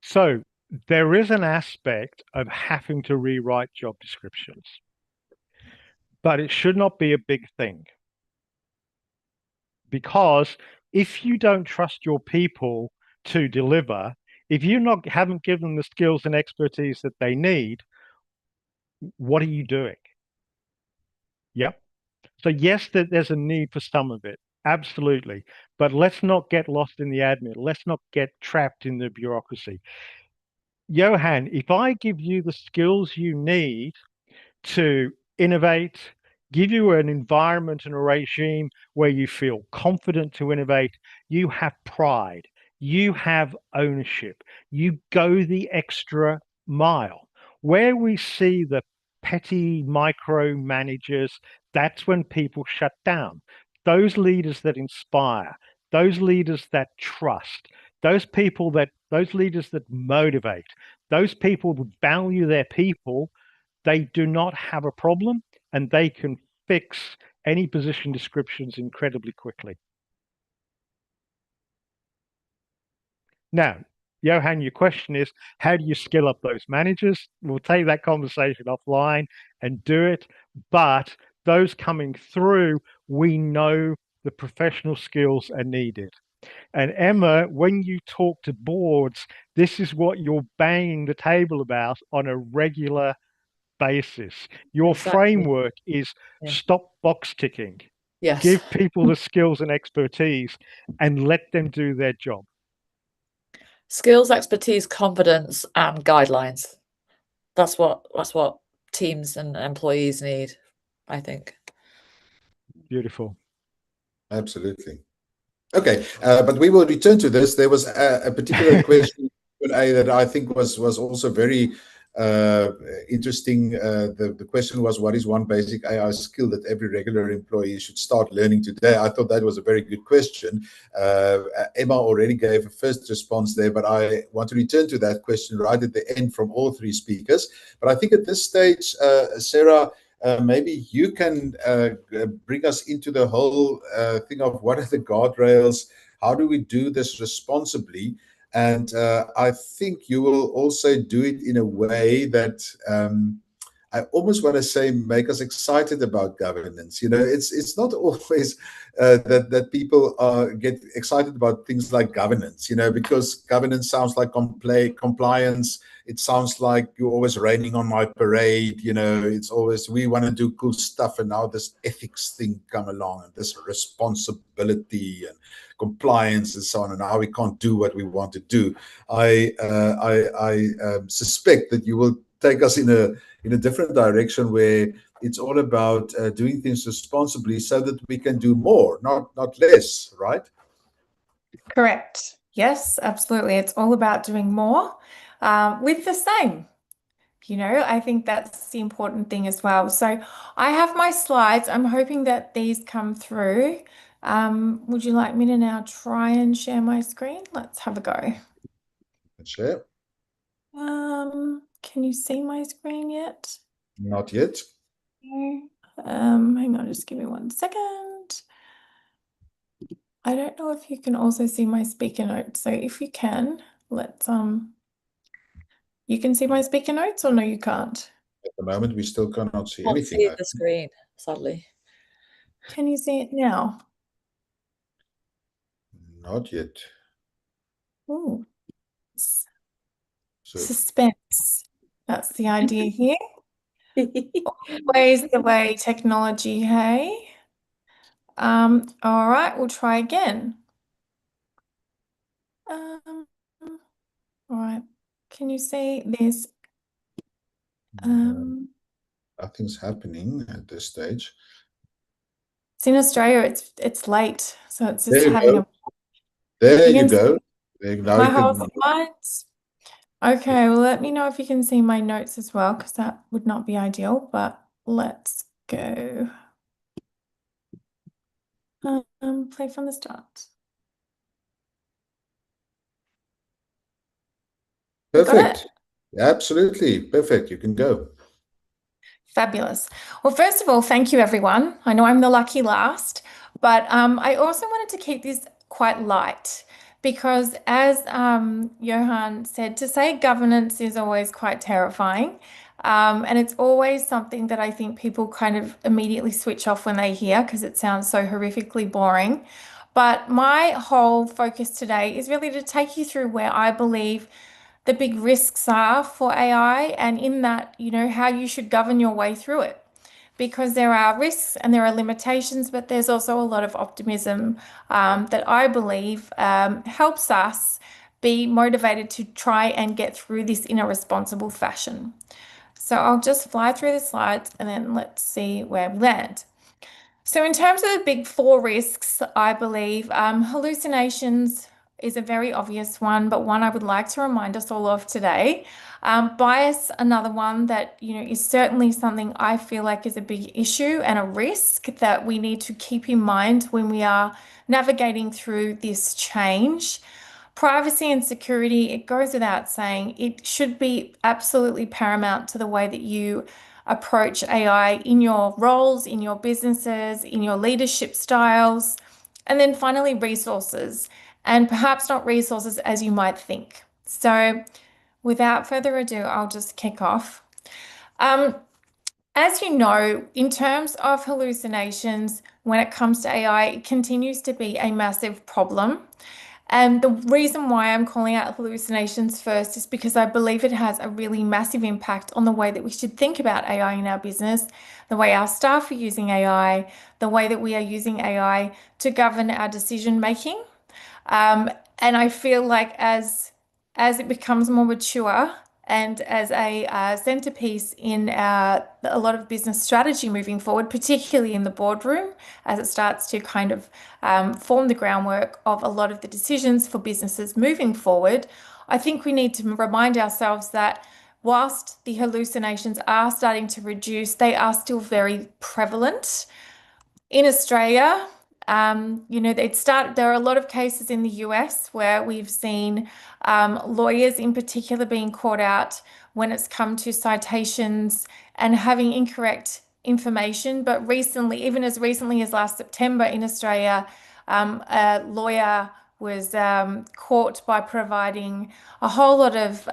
So there is an aspect of having to rewrite job descriptions, but it should not be a big thing. Because if you don't trust your people to deliver, if you haven't given them the skills and expertise that they need, what are you doing? Yep. So yes, there's a need for some of it. Absolutely. But let's not get lost in the admin. Let's not get trapped in the bureaucracy. Johan, if I give you the skills you need to innovate, give you an environment and a regime where you feel confident to innovate, you have pride, you have ownership, you go the extra mile. Where we see the petty micromanagers, that's when people shut down. Those leaders that inspire, those leaders that trust, those leaders that motivate, those people that value their people, they do not have a problem and they can fix any position descriptions incredibly quickly. Now, Johan, your question is, how do you skill up those managers? We'll take that conversation offline and do it. But those coming through, we know the professional skills are needed. And Ema, when you talk to boards, this is what you're banging the table about on a regular basis. Your framework is stop box ticking. Yes. Give people the skills and expertise and let them do their job. Skills, expertise, confidence, and guidelines. That's what teams and employees need, I think. Beautiful. Absolutely. Okay, but we will return to this. There was a particular question that I think was also very uh, interesting. The question was, what is one basic AI skill that every regular employee should start learning today? I thought that was a very good question. Emma already gave a first response there, but I want to return to that question right at the end from all three speakers. But I think at this stage, Sarah, maybe you can bring us into the whole thing of what are the guardrails? How do we do this responsibly? And I think you will also do it in a way that I almost want to say make us excited about governance. It's not always that people get excited about things like governance, because governance sounds like compliance. It sounds like you're always raining on my parade. It's always we want to do cool stuff, and now this ethics thing come along, and this responsibility and compliance and so on, and how we can't do what we want to do. I suspect that you will take us in a different direction where it's all about doing things responsibly so that we can do more, not less, right? Correct. Yes, absolutely. It's all about doing more with the same. I think that's the important thing as well. So I have my slides. I'm hoping that these come through. Would you like me to now try and share my screen? Let's have a go. Let's share. Can you see my screen yet? Not yet. No. Hang on, just give me 1 second. I don't know if you can also see my speaker notes. So if you can, let's you can see my speaker notes, or no, you can't? At the moment, we still cannot see Can't anything. see the screen, sadly. Can you see it now? Not yet. Ooh. So Suspense. That's the idea here. Always the way technology, hey? All right, we'll try again. All right. Can you see this? nothing's happening at this stage. It's in Australia, it's late, so it's just There you having go. a There you can go. Now my you whole can. slides. Okay, well, let me know if you can see my notes as well, because that would not be ideal, but let's go. Play from the start. Got Perfect. it? Absolutely. Perfect. You can go. Fabulous. Well, first of all, thank you, everyone. I know I'm the lucky last, but I also wanted to keep this quite light because, as Johan said, to say governance is always quite terrifying. And it's always something that I think people kind of immediately switch off when they hear because it sounds so horrifically boring. But my whole focus today is really to take you through where I believe the big risks are for AI, and in that, how you should govern your way through it. Because there are risks and there are limitations, but there's also a lot of optimism that I believe helps us be motivated to try and get through this in a responsible fashion. So I'll just fly through the slides and then let's see where we land. So in terms of the big four risks, I believe hallucinations is a very obvious one, but one I would like to remind us all of today. Bias, another one that is certainly something I feel like is a big issue and a risk that we need to keep in mind when we are navigating through this change. Privacy and security, it goes without saying, it should be absolutely paramount to the way that you approach AI in your roles, in your businesses, in your leadership styles. And then finally, resources, and perhaps not resources as you might think. So without further ado, I'll just kick off. As you know, in terms of hallucinations, when it comes to AI, it continues to be a massive problem. And the reason why I'm calling out hallucinations first is because I believe it has a really massive impact on the way that we should think about AI in our business, the way our staff are using AI, the way that we are using AI to govern our decision making. And I feel like as it becomes more mature and as a centerpiece in a lot of business strategy moving forward, particularly in the boardroom, as it starts to kind of form the groundwork of a lot of the decisions for businesses moving forward, I think we need to remind ourselves that whilst the hallucinations are starting to reduce, they are still very prevalent. In Australia, there are a lot of cases in the US where we've seen lawyers in particular being caught out when it's come to citations and having incorrect information. But recently, even as recently as last September in Australia, a lawyer was caught by providing a whole lot of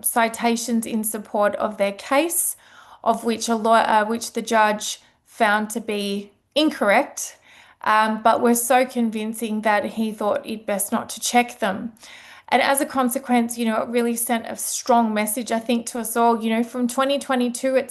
citations in support of their case, of which the judge found to be incorrect, but were so convincing that he thought it best not to check them. And as a consequence, it really sent a strong message, I think, to us all. From 2022,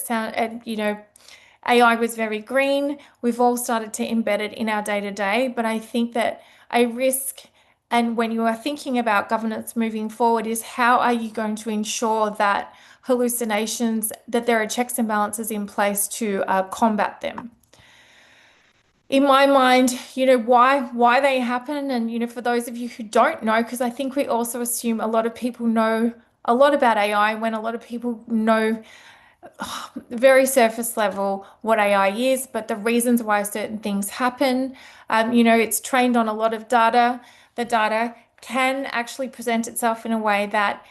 AI was very green. We've all started to embed it in our day-to-day, but I think that a risk, and when you are thinking about governance moving forward, is how are you going to ensure that hallucinations, that there are checks and balances in place to combat them? In my mind, why they happen, and for those of you who don't know, because I think we also assume a lot of people know a lot about AI when a lot of people know very surface level what AI is, but the reasons why certain things happen. It's trained on a lot of data. The data can actually present itself in a way that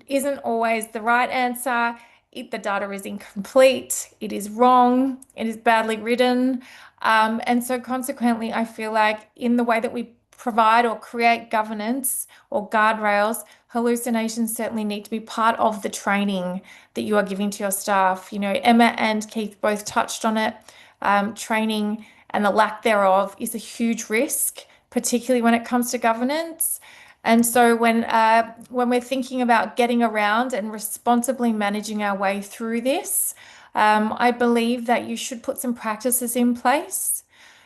isn't always the right answer. The data is incomplete, it is wrong, it is badly written. And so consequently, I feel like in the way that we provide or create governance or guardrails, hallucinations certainly need to be part of the training that you are giving to your staff. Emma and Keith both touched on it. Training and the lack thereof is a huge risk, particularly when it comes to governance. And so when we're thinking about getting around and responsibly managing our way through this, I believe that you should put some practices in place.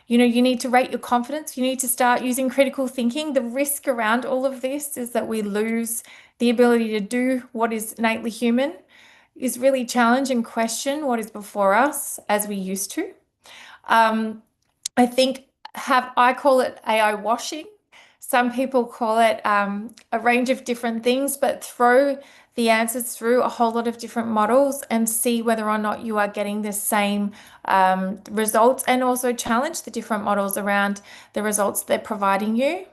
You need to rate your confidence. You need to start using critical thinking. The risk around all of this is that we lose the ability to do what is innately human, is really challenge and question what is before us as we used to. I think I call it AI washing. Some people call it a range of different things, but throw the answers through a whole lot of different models and see whether or not you are getting the same results, and also challenge the different models around the results they're providing you.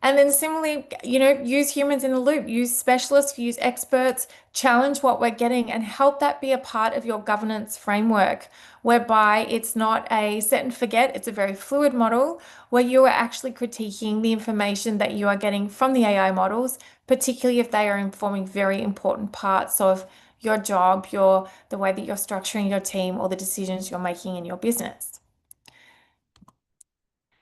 And then similarly, use humans in the loop, use specialists, use experts, challenge what we're getting, and help that be a part of your governance framework, whereby it's not a set and forget, it's a very fluid model where you are actually critiquing the information that you are getting from the AI models, particularly if they are informing very important parts of your job, the way that you're structuring your team, or the decisions you're making in your business.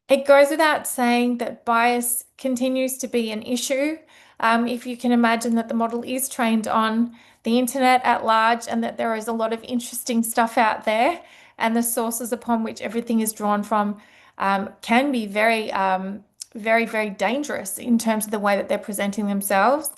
It goes without saying that bias continues to be an issue. If you can imagine that the model is trained on the internet at large, and that there is a lot of interesting stuff out there, and the sources upon which everything is drawn from can be very, very dangerous in terms of the way that they're presenting themselves.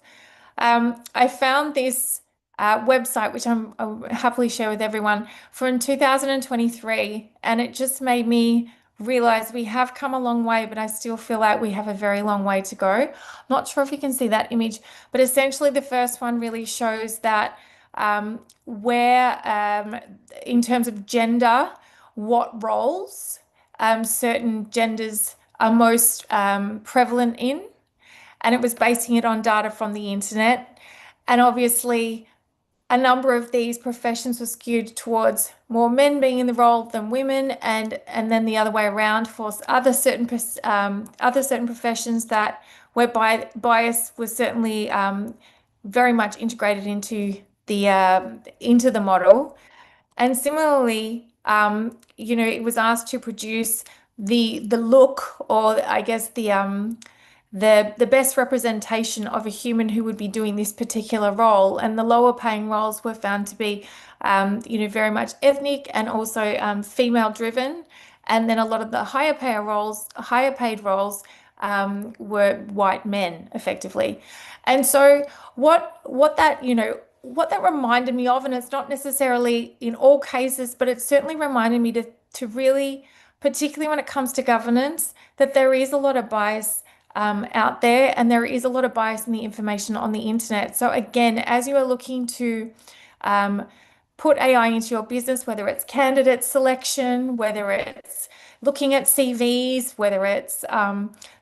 I found this website, which I'll happily share with everyone, from 2023, and it just made me realize we have come a long way, but I still feel like we have a very long way to go. Not sure if you can see that image, but essentially the first one really shows that where in terms of gender, what roles certain genders are most prevalent in, and it was basing it on data from the internet. And obviously a number of these professions were skewed towards more men being in the role than women, and then the other way around for other certain professions that where bias was certainly very much integrated into the model. And similarly, it was asked to produce the look, or I guess the best representation of a human who would be doing this particular role, and the lower paying roles were found to be very much ethnic and also female driven, and then a lot of the higher paid roles were white men effectively. And so what that reminded me of, and it's not necessarily in all cases, but it certainly reminded me to really, particularly when it comes to governance, that there is a lot of bias out there, and there is a lot of bias in the information on the internet. So again, as you are looking to put AI into your business, whether it's candidate selection, whether it's looking at CVs, whether it's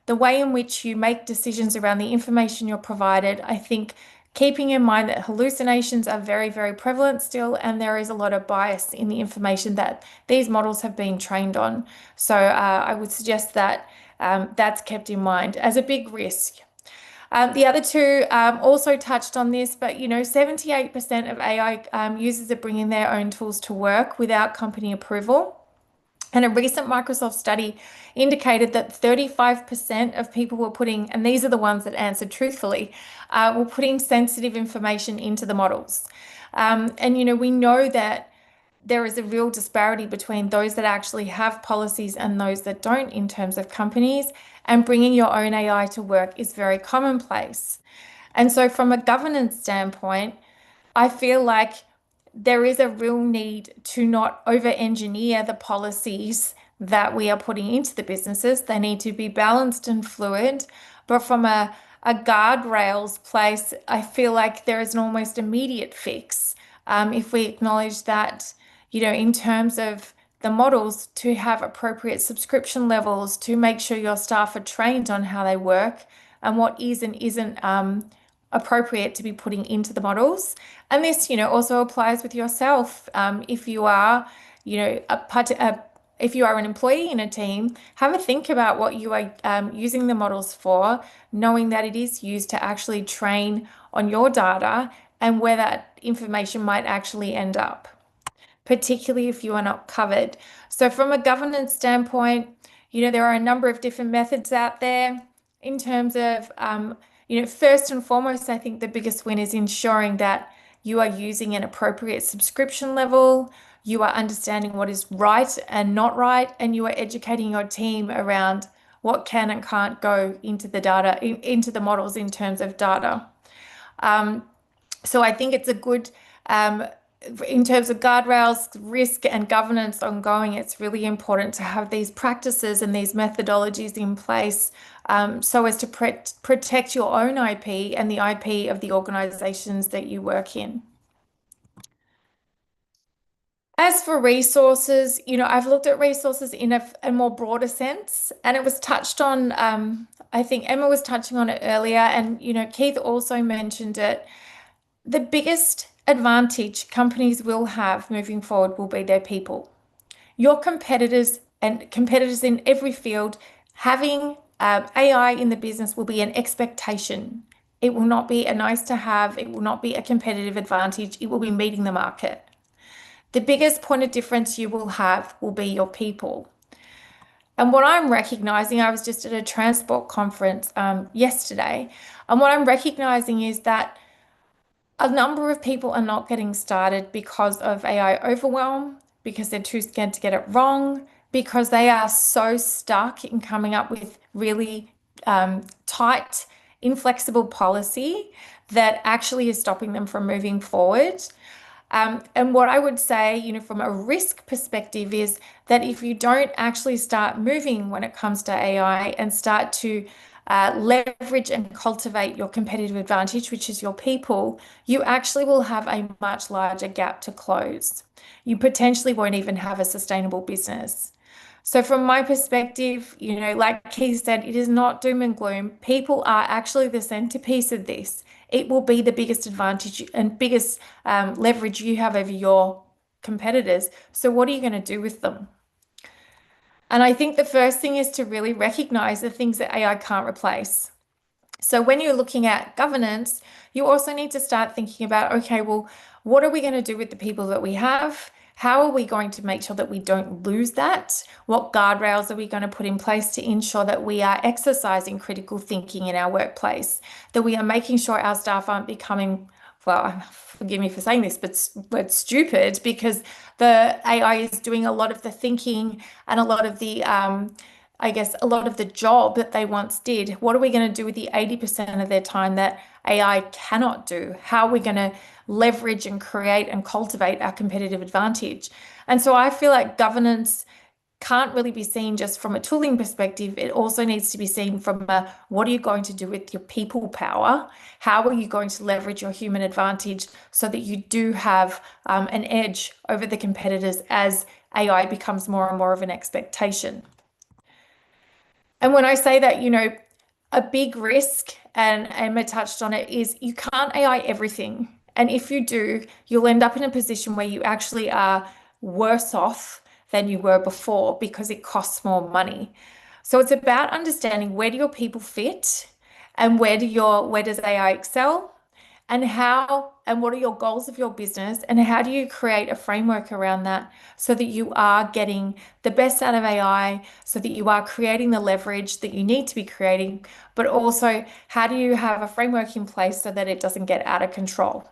the way in which you make decisions around the information you're provided. I think keeping in mind that hallucinations are very, very prevalent still, and there is a lot of bias in the information that these models have been trained on. So I would suggest that that's kept in mind as a big risk. The other two also touched on this, but 78% of AI users are bringing their own tools to work without company approval. And a recent Microsoft study indicated that 35% of people were putting, and these are the ones that answered truthfully, were putting sensitive information into the models. And we know that there is a real disparity between those that actually have policies and those that don't in terms of companies, and bringing your own AI to work is very commonplace. And so from a governance standpoint, I feel like there is a real need to not over-engineer the policies that we are putting into the businesses. They need to be balanced and fluid, but from a guardrails place, I feel like there is an almost immediate fix. If we acknowledge that, in terms of the models, to have appropriate subscription levels, to make sure your staff are trained on how they work and what is and isn't appropriate to be putting into the models. And this, also applies with yourself. If you are, if you are an employee in a team, have a think about what you are using the models for, knowing that it is used to actually train on your data and where that information might actually end up, particularly if you are not covered. So from a governance standpoint, there are a number of different methods out there in terms of, first and foremost, I think the biggest win is ensuring that you are using an appropriate subscription level, you are understanding what is right and not right, and you are educating your team around what can and can't go into the data, into the models in terms of data. So I think it's a good, in terms of guardrails, risk and governance ongoing, it's really important to have these practices and these methodologies in place so as to protect your own IP and the IP of the organizations that you work in. As for resources, I've looked at resources in a more broader sense, and it was touched on, I think Emma was touching on it earlier, and Keith also mentioned it. The biggest advantage companies will have moving forward will be their people. Your competitors and competitors in every field, having AI in the business will be an expectation. It will not be a nice to have. It will not be a competitive advantage. It will be meeting the market. The biggest point of difference you will have will be your people. And what I'm recognizing, I was just at a transport conference yesterday, and what I'm recognizing is that a number of people are not getting started because of AI overwhelm, because they're too scared to get it wrong, because they are so stuck in coming up with really tight, inflexible policy that actually is stopping them from moving forward. And what I would say, from a risk perspective is that if you don't actually start moving when it comes to AI and start to leverage and cultivate your competitive advantage, which is your people, you actually will have a much larger gap to close. You potentially won't even have a sustainable business. So from my perspective, like Keith said, it is not doom and gloom. People are actually the centerpiece of this. It will be the biggest advantage and biggest leverage you have over your competitors. So what are you going to do with them? And I think the first thing is to really recognize the things that AI can't replace. So when you're looking at governance, you also need to start thinking about, okay, well, what are we going to do with the people that we have? How are we going to make sure that we don't lose that? What guardrails are we going to put in place to ensure that we are exercising critical thinking in our workplace, that we are making sure our staff aren't becoming, well, forgive me for saying this, but stupid, because the AI is doing a lot of the thinking and a lot of the, I guess, a lot of the job that they once did. What are we going to do with the 80% of their time that AI cannot do? How are we going to leverage and create and cultivate our competitive advantage? And so I feel like governance can't really be seen just from a tooling perspective. It also needs to be seen from a, what are you going to do with your people power? How are you going to leverage your human advantage so that you do have an edge over the competitors as AI becomes more and more of an expectation? And when I say that, a big risk, and Emma touched on it, is you can't AI everything. And if you do, you'll end up in a position where you actually are worse off than you were before because it costs more money. So it's about understanding, where do your people fit and where does AI excel, and what are your goals of your business, and how do you create a framework around that so that you are getting the best out of AI, so that you are creating the leverage that you need to be creating, but also how do you have a framework in place so that it doesn't get out of control?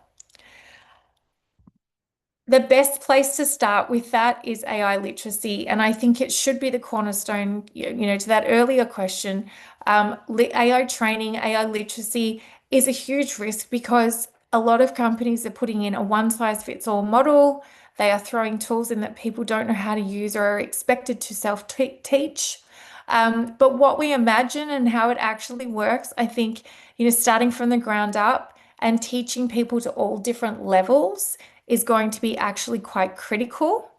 The best place to start with that is AI literacy, and I think it should be the cornerstone, to that earlier question. AI training, AI literacy is a huge risk because a lot of companies are putting in a one-size-fits-all model. They are throwing tools in that people don't know how to use or are expected to self-teach. But what we imagine and how it actually works, I think, starting from the ground up and teaching people to all different levels is going to be actually quite critical.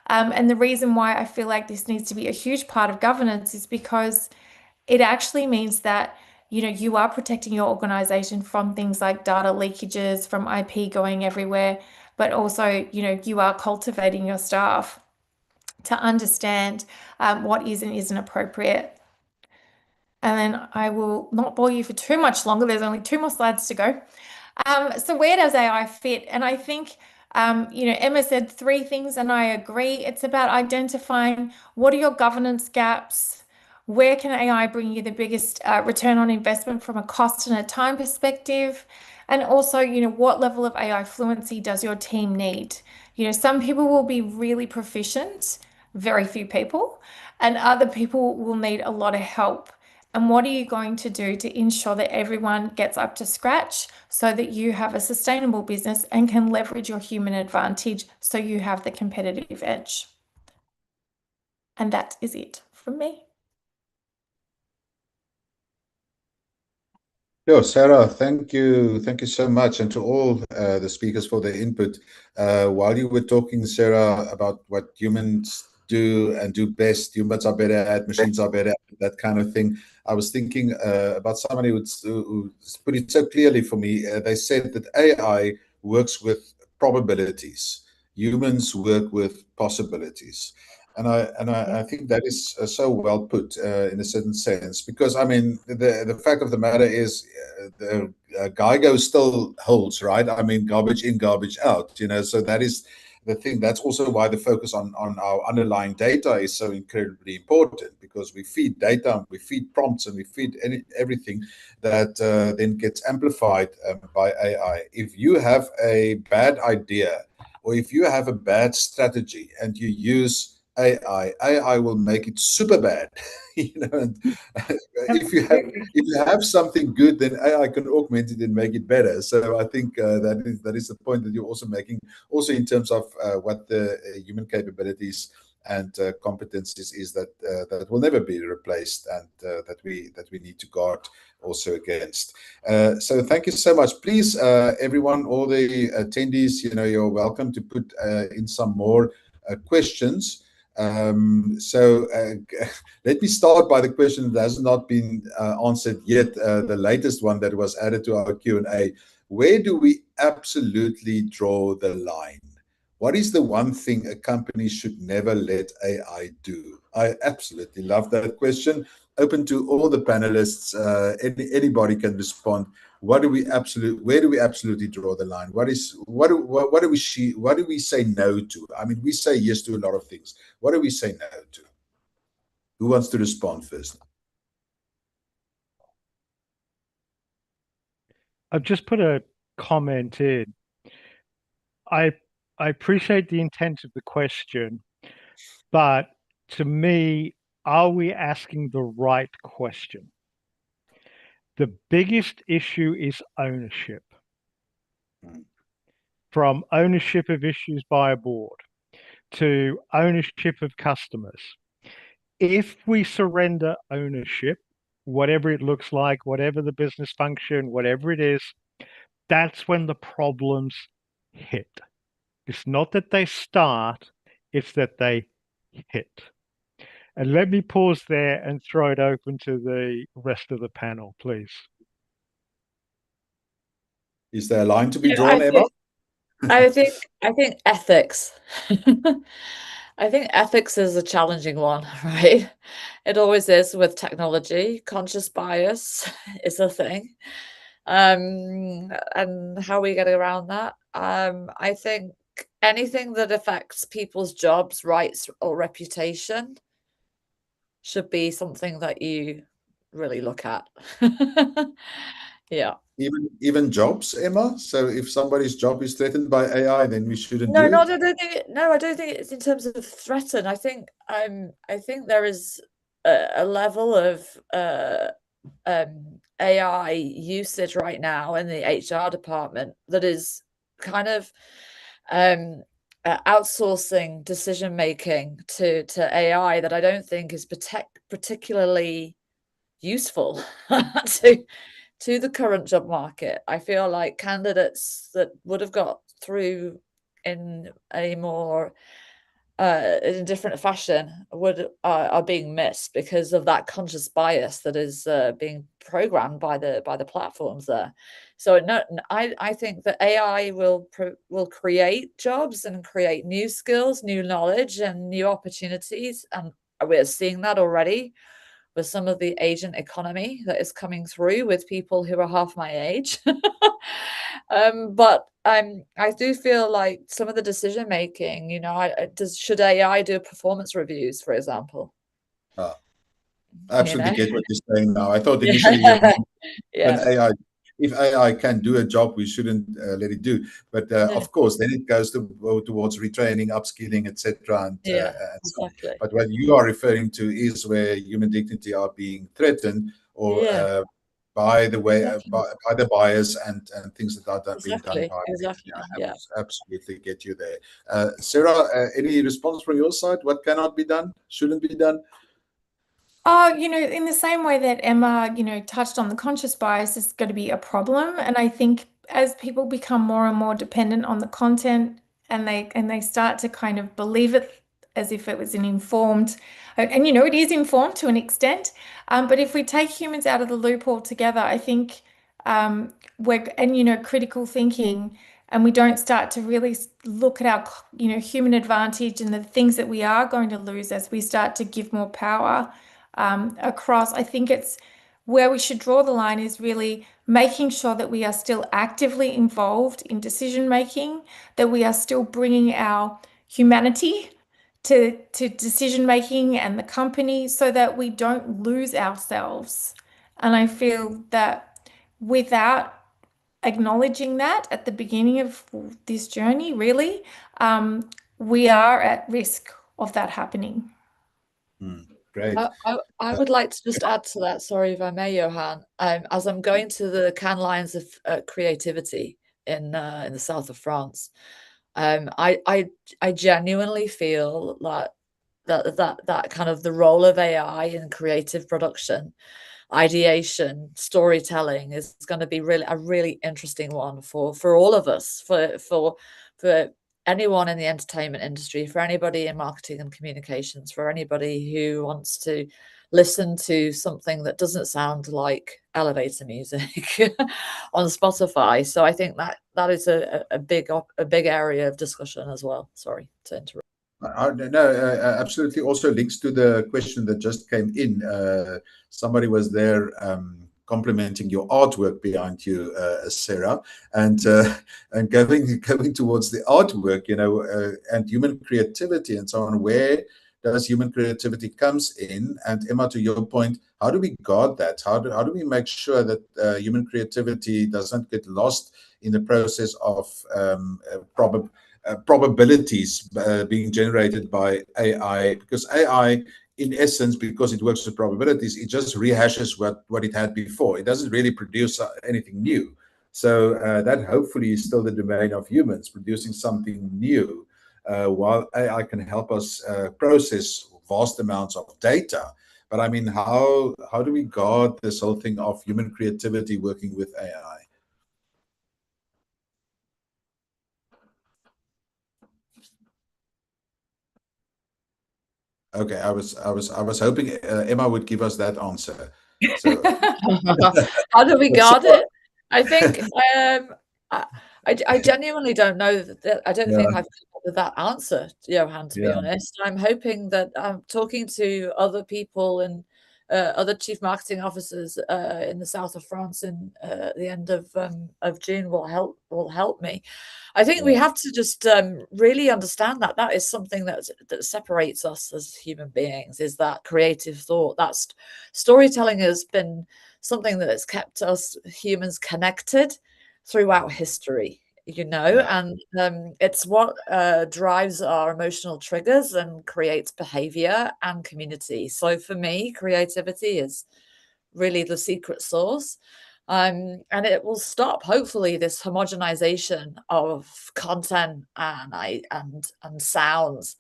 And the reason why I feel like this needs to be a huge part of governance is because it actually means that, you are protecting your organization from things like data leakages, from IP going everywhere, but also, you are cultivating your staff to understand what is and isn't appropriate. And then I will not bore you for too much longer. There's only 2 more slides to go. So where does AI fit? And I think, Emma said 3 things, and I agree. It's about identifying, what are your governance gaps? Where can AI bring you the biggest return on investment from a cost and a time perspective? And also, what level of AI fluency does your team need? Some people will be really proficient, very few people, and other people will need a lot of help. And what are you going to do to ensure that everyone gets up to scratch so that you have a sustainable business and can leverage your human advantage so you have the competitive edge? And that is it from me. Yeah, Sarah, thank you. Thank you so much. And to all the speakers for their input. While you were talking, Sarah, about what humans do and do best, humans are better at, machines are better at, that kind of thing, I was thinking about somebody who put it so clearly for me. They said that AI works with probabilities. Humans work with possibilities. And I think that is so well put in a certain sense, because I mean the fact of the matter is the GIGO still holds, right? I mean, garbage in, garbage out, so that is the thing. That's also why the focus on our underlying data is so incredibly important, because we feed data, we feed prompts, and we feed everything that then gets amplified by AI. If you have a bad idea, or if you have a bad strategy and you use AI will make it super bad. And if you have something good, then AI can augment it and make it better. So I think that is the point that you're also making, also in terms of what the human capabilities and competencies is that will never be replaced, and that we need to guard also against. So thank you so much. Please, everyone, all the attendees, you're welcome to put in some more questions. So let me start by the question that has not been answered yet, the latest one that was added to our Q&A. Where do we absolutely draw the line? What is the one thing a company should never let AI do? I absolutely love that question. Open to all the panelists. Anybody can respond. Where do we absolutely draw the line? What do we say no to? I mean, we say yes to a lot of things. What do we say no to? Who wants to respond first? I've just put a comment in. I appreciate the intent of the question, but to me, are we asking the right question? The biggest issue is ownership. From ownership of issues by a board to ownership of customers. if we surrender ownership, whatever it looks like, whatever the business function, whatever it is, that's when the problems hit. It's not that they start, it's that they hit. And let me pause there and throw it open to the rest of the panel, please. Is there a line to be Yeah, drawn, Emma? I think ethics. I think ethics is a challenging one, right? It always is with technology. Conscious bias is a thing. And how we get around that. I think anything that affects people's jobs, rights, or reputation should be something that you really look at. Yeah. Even jobs, Emma? So if somebody's job is threatened by AI, then we shouldn't No, do no, it? I don't think it's in terms of threaten. I think there is a level of AI usage right now in the HR department that is kind of outsourcing decision making to AI that I don't think is particularly useful to the current job market. I feel like candidates that would have got through in a more in a different fashion are being missed because of that conscious bias that is being programmed by the platforms there. So no, I think that AI will create jobs and create new skills, new knowledge, and new opportunities, and we're seeing that already with some of the agent economy that is coming through with people who are half my age. But I do feel like some of the decision making, should AI do performance reviews, for example? I absolutely You know? get what you're saying now. I thought initially Yeah. AI, if AI can do a job, we shouldn't let it do. But of course, then it goes towards retraining, upskilling, etc. And so on. Exactly. But what you are referring to is where human dignity are being threatened, or by the way, by the bias and things that are being done by. Yeah. Absolutely get you there. Sarah, any response from your side? What cannot be done? Shouldn't be done? In the same way that Emma, touched on, the conscious bias is going to be a problem. And I think as people become more and more dependent on the content and they start to kind of believe it as if it was an informed, and it is informed to an extent. But if we take humans out of the loop altogether, I think critical thinking, and we don't start to really look at our, human advantage and the things that we are going to lose as we start to give more power across. I think it's where we should draw the line is really making sure that we are still actively involved in decision making, that we are still bringing our humanity to decision making and the company so that we don't lose ourselves. And I feel that without acknowledging that at the beginning of this journey, really, we are at risk of that happening. Great. I would like to just add to that, sorry if I may, Johan. As I'm going to the Cannes Lions of Creativity in the south of France, I genuinely feel that kind of the role of AI in creative production, ideation, storytelling is going to be a really interesting one for all of us, for anyone in the entertainment industry, for anybody in marketing and communications, for anybody who wants to listen to something that doesn't sound like elevator music on Spotify. So I think that is a big area of discussion as well. Sorry to interrupt. No, absolutely. Also links to the question that just came in. Somebody was there complimenting your artwork behind you, Sarah, and going towards the artwork, and human creativity and so on. Where does human creativity comes in? And Emma, to your point, how do we guard that? How do we make sure that human creativity doesn't get lost in the process of probabilities being generated by AI? Because AI, in essence, because it works with probabilities, it just rehashes what it had before. It doesn't really produce anything new. So that hopefully is still the domain of humans, producing something new, while AI can help us process vast amounts of data. But I mean, how do we guard this whole thing of human creativity working with AI? Okay, I was hoping Emma would give us that answer. So how do we guard it? I think I genuinely don't know that. I don't think I've come up with that answer, Johan, to be honest. I'm hoping that I'm talking to other people and other chief marketing officers in the south of France in the end of June will help me. I think we have to just really understand that that is something that separates us as human beings, is that creative thought. That storytelling has been something that has kept us humans connected throughout history, and it's what drives our emotional triggers and creates behavior and community. So for me, creativity is really the secret sauce. And it will stop, hopefully, this homogenization of content and sounds.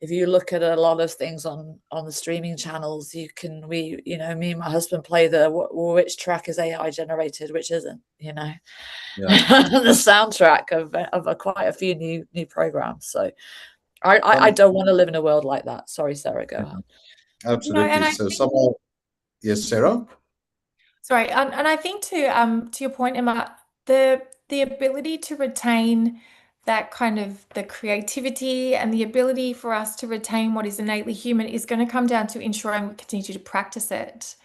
If you look at a lot of things on the streaming channels, me and my husband play which track is AI generated, which isn't, the soundtrack of quite a few new programs. So I don't want to live in a world like that. Sorry, Sarah, go ahead. Absolutely. Yes, Sarah? Sorry, and I think to your point, Emma, the ability to retain that kind of the creativity and the ability for us to retain what is innately human is going to come down to ensuring we continue to practice it,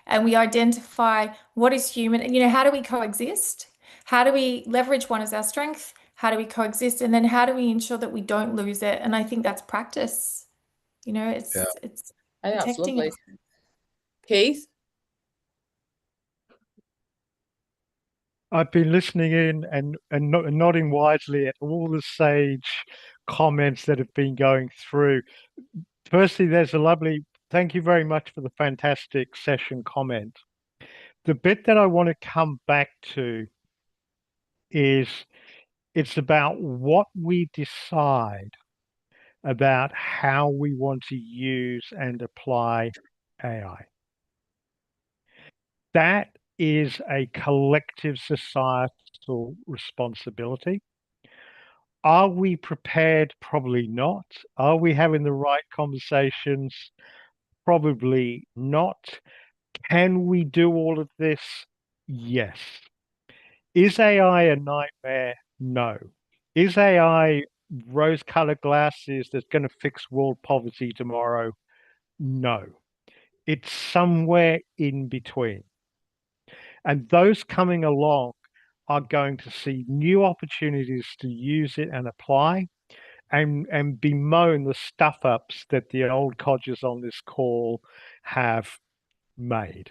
and we identify what is human, and how do we coexist? How do we leverage one as our strength? How do we coexist? And then how do we ensure that we don't lose it? And I think that's practice. It's protecting it. Keith? I've been listening in and nodding wisely at all the sage comments that have been going through. Firstly, there's a lovely, thank you very much for the fantastic session comment. The bit that I want to come back to is it's about what we decide about how we want to use and apply AI. That is a collective societal responsibility. Are we prepared? Probably not. Are we having the right conversations? Probably not. Can we do all of this? Yes. Is AI a nightmare? No. Is AI rose-colored glasses that's going to fix world poverty tomorrow? No. It's somewhere in between. And those coming along are going to see new opportunities to use it and apply and bemoan the stuff-ups that the old codgers on this call have made.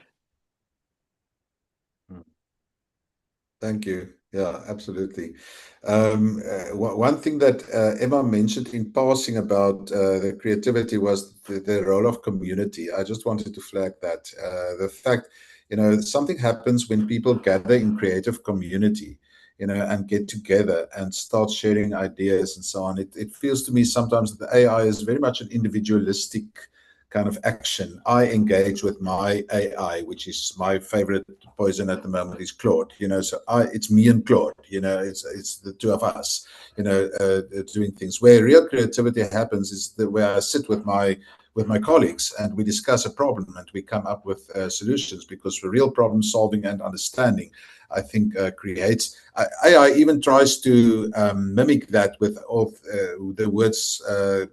Thank you. Yeah, absolutely. One thing that Emma mentioned in passing about the creativity was the role of community. I just wanted to flag that. The fact, something happens when people gather in creative community, and get together and start sharing ideas and so on. It feels to me sometimes that the AI is very much an individualistic kind of action. I engage with my AI, which is my favorite poison at the moment is Claude. So it's me and Claude. It's the two of us. Doing things. Where real creativity happens is where I sit with my colleagues and we discuss a problem and we come up with solutions, because for real problem solving and understanding, I think creates. AI even tries to mimic that with all the words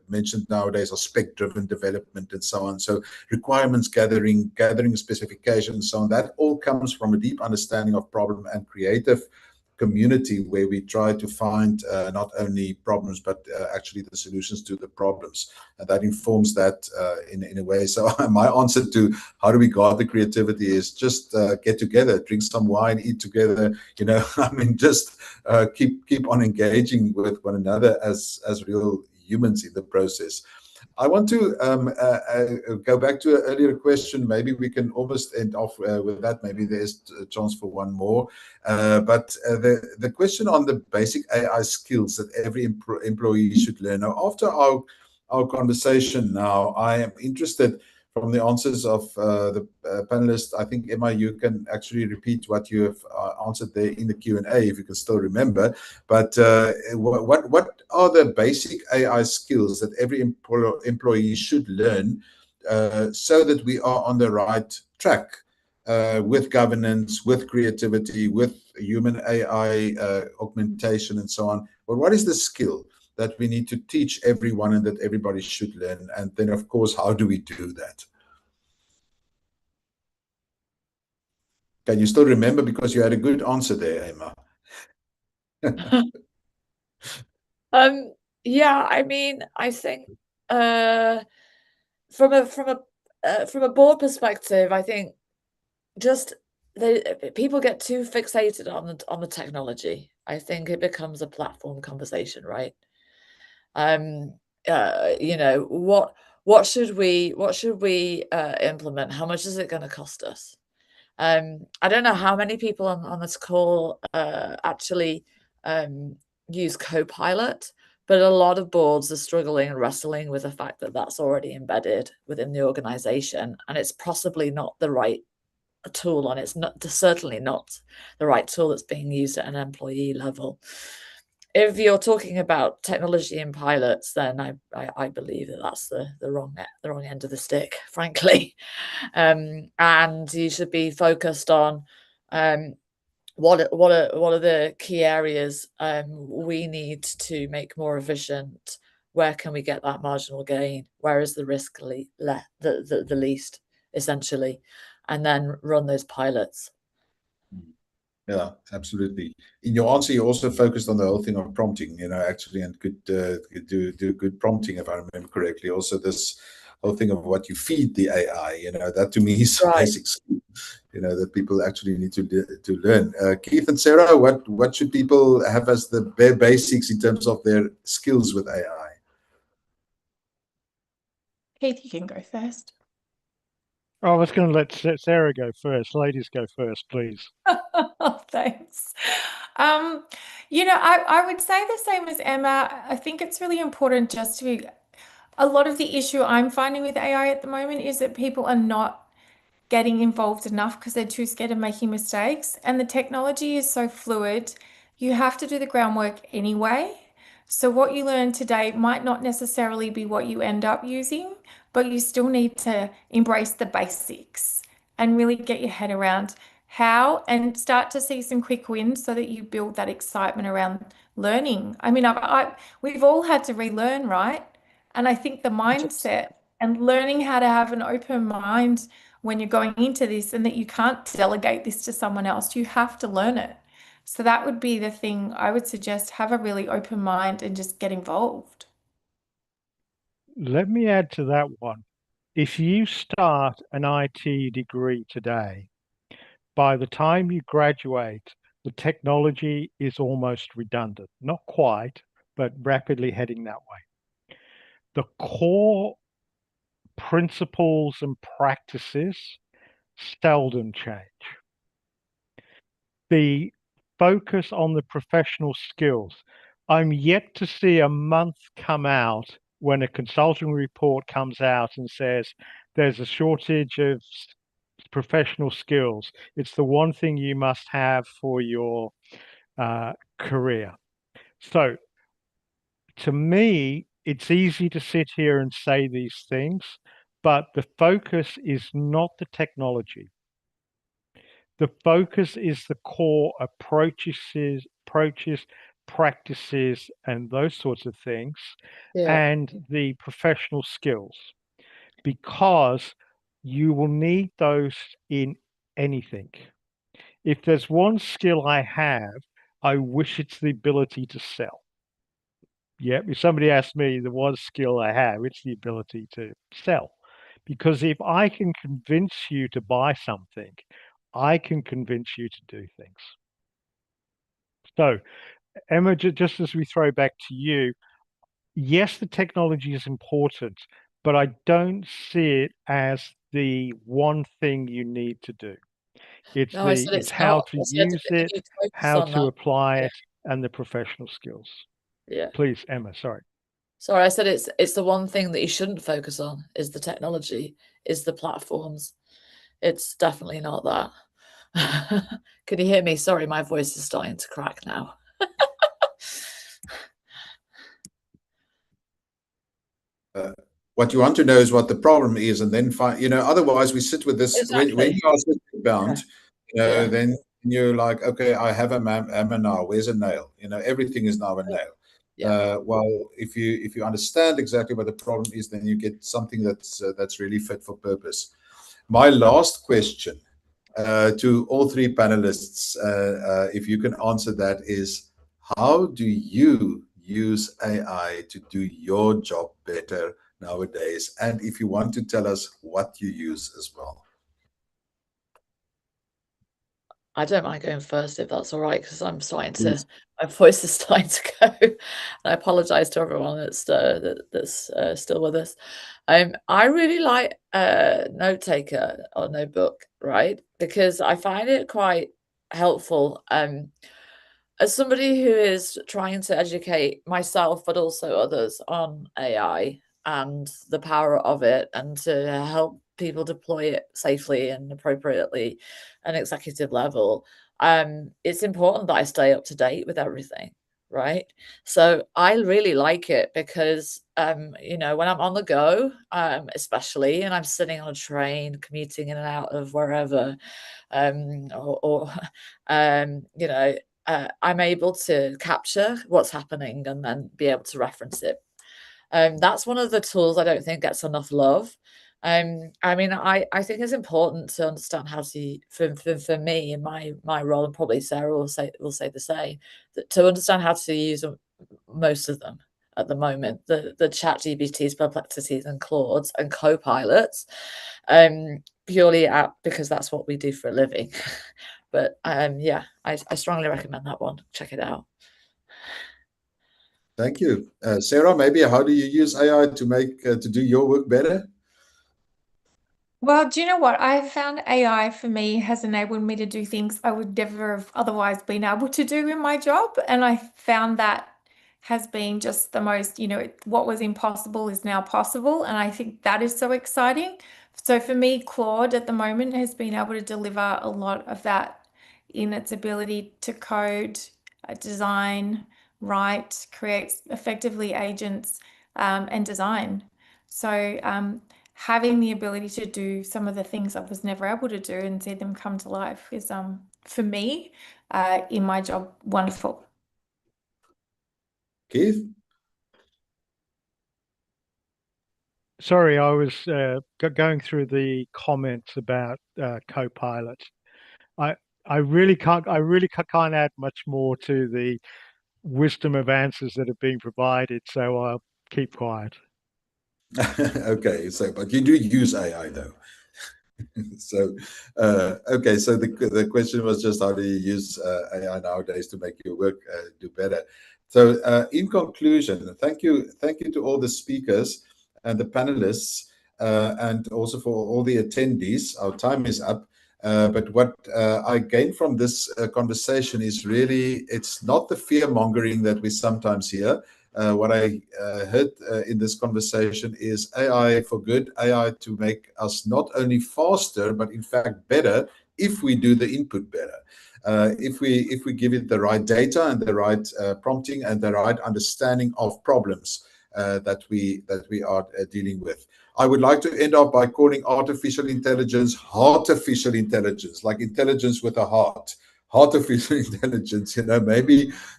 mentioned nowadays are spec-driven development and so on. So requirements gathering specifications and so on. That all comes from a deep understanding of problem and creative community, where we try to find not only problems but actually the solutions to the problems, and that informs that in a way. So my answer to how do we guard the creativity is just get together, drink some wine, eat together. Just keep on engaging with one another as real humans in the process. I want to go back to an earlier question. Maybe we can almost end off with that. Maybe there's a chance for one more. But the question on the basic AI skills that every employee should learn. Now, after our our conversation now, I am interested from the answers of the panelists. I think, Emma, you can actually repeat what you have answered there in the Q&A if you can still remember. But what are the basic AI skills that every employee should learn so that we are on the right track with governance, with creativity, with human AI augmentation and so on? But what is the skill that we need to teach everyone and that everybody should learn? And then, of course, how do we do that? Can you still remember? Because you had a good answer there, Emma. Yeah, I mean, I think from a board perspective, I think just people get too fixated on the technology. I think it becomes a platform conversation, right? You know, what should we implement? How much is it going to cost us? I don't know how many people on this call actually use Copilot, but a lot of boards are struggling and wrestling with the fact that that's already embedded within the organization, and it's possibly not the right tool, and it's not certainly not the right tool that's being used at an employee level. If you're talking about technology in pilots, then I believe that that's the wrong end of the stick, frankly. And you should be focused on what are the key areas we need to make more efficient. Where can we get that marginal gain? Where is the risk the least, essentially, and then run those pilots. Yeah, absolutely. In your answer, you also focused on the whole thing of prompting, you know, actually, and could do good prompting, if I remember correctly. Also, this whole thing of what you feed the AI, you know, that to me is Right. basic skill, you know, that people actually need to learn. Keith and Sarah, what should people have as the bare basics in terms of their skills with AI? Keith, you can go first. I was going to let Sarah go first. Ladies go first, please. Thanks. You know, I would say the same as Emma. I think it's really important just to be, a lot of the issue I'm finding with AI at the moment is that people are not getting involved enough because they're too scared of making mistakes. And the technology is so fluid, you have to do the groundwork anyway. So what you learn today might not necessarily be what you end up using, but you still need to embrace the basics and really get your head around how, and start to see some quick wins so that you build that excitement around learning. I mean, we've all had to relearn, right? And I think the mindset and learning how to have an open mind when you're going into this, and that you can't delegate this to someone else, you have to learn it. So that would be the thing I would suggest. Have a really open mind and just get involved. Let me add to that one. If you start an IT degree today, by the time you graduate, the technology is almost redundant. Not quite, but rapidly heading that way. The core principles and practices seldom change. The focus on the professional skills. I'm yet to see a month come out when a consulting report comes out and says there's a shortage of professional skills. It's the one thing you must have for your career. So to me, it's easy to sit here and say these things, but the focus is not the technology. The focus is the core approaches, practices, and those sorts of things, and the professional skills, because you will need those in anything. If there's one skill I have, I wish it's the ability to sell. Yeah, if somebody asks me the one skill I have, it's the ability to sell. Because if I can convince you to buy something, I can convince you to do things. So, Emma, just as we throw back to you, yes, the technology is important, but I don't see it as the one thing you need to do. It's No, I said it's it's how not. to I said use that you it, need to focus how on to that. apply Yeah. it, and the professional skills. Yeah. Please, Emma, sorry. Sorry, I said it's the one thing that you shouldn't focus on is the technology, is the platforms. It's definitely not that. Can you hear me? Sorry, my voice is starting to crack now. What you want to know is what the problem is, and then find, otherwise we sit with this. Exactly. When you are sitting bound, Yeah. then you're like, okay, I have a hammer now. Where's a nail? Everything is now a nail. Yeah. Well, if you understand exactly what the problem is, then you get something that's really fit for purpose. My last question to all three panelists, if you can answer that, is how do you use AI to do your job better nowadays? And if you want to tell us what you use as well. I don't mind going first if that's all right, because I'm starting to, my voice is starting to go. And I apologize to everyone that's still with us. I really like Note Taker or Notebook, right? Because I find it quite helpful. As somebody who is trying to educate myself, but also others on AI and the power of it, and to help people deploy it safely and appropriately at an executive level, it's important that I stay up to date with everything, right? So I really like it because, when I'm on the go, especially, and I'm sitting on a train, commuting in and out of wherever, or I'm able to capture what's happening and then be able to reference it. That's one of the tools I don't think gets enough love. I think it's important to understand how to, for me in my role, and probably Sarah will say the same, that to understand how to use most of them at the moment, the ChatGPTs, Perplexities, and Claudes and Copilots, purely because that's what we do for a living. But yeah, I strongly recommend that one. Check it out. Thank you. Sarah, maybe how do you use AI to make to do your work better? Well, do you know what? I found AI for me has enabled me to do things I would never have otherwise been able to do in my job. And I found that has been just the most, what was impossible is now possible. And I think that is so exciting. So for me, Claude at the moment has been able to deliver a lot of that in its ability to code, design, write, create effectively agents, and design. So having the ability to do some of the things I was never able to do and see them come to life is, for me, in my job, wonderful. Keith? Sorry, I was going through the comments about Copilot. I really can't add much more to the wisdom of answers that have been provided, so I'll keep quiet. Okay, but you do use AI though. So okay, so the question was just how do you use AI nowadays to make your work do better. So in conclusion, thank you to all the speakers and the panelists, and also for all the attendees. Our time is up, but what I gained from this conversation is really, it's not the fear mongering that we sometimes hear. What I heard in this conversation is AI for good, AI to make us not only faster, but in fact better if we do the input better. If we give it the right data and the right prompting and the right understanding of problems that we are dealing with. I would like to end up by calling artificial intelligence heartificial intelligence, like intelligence with a heart. Artificial intelligence,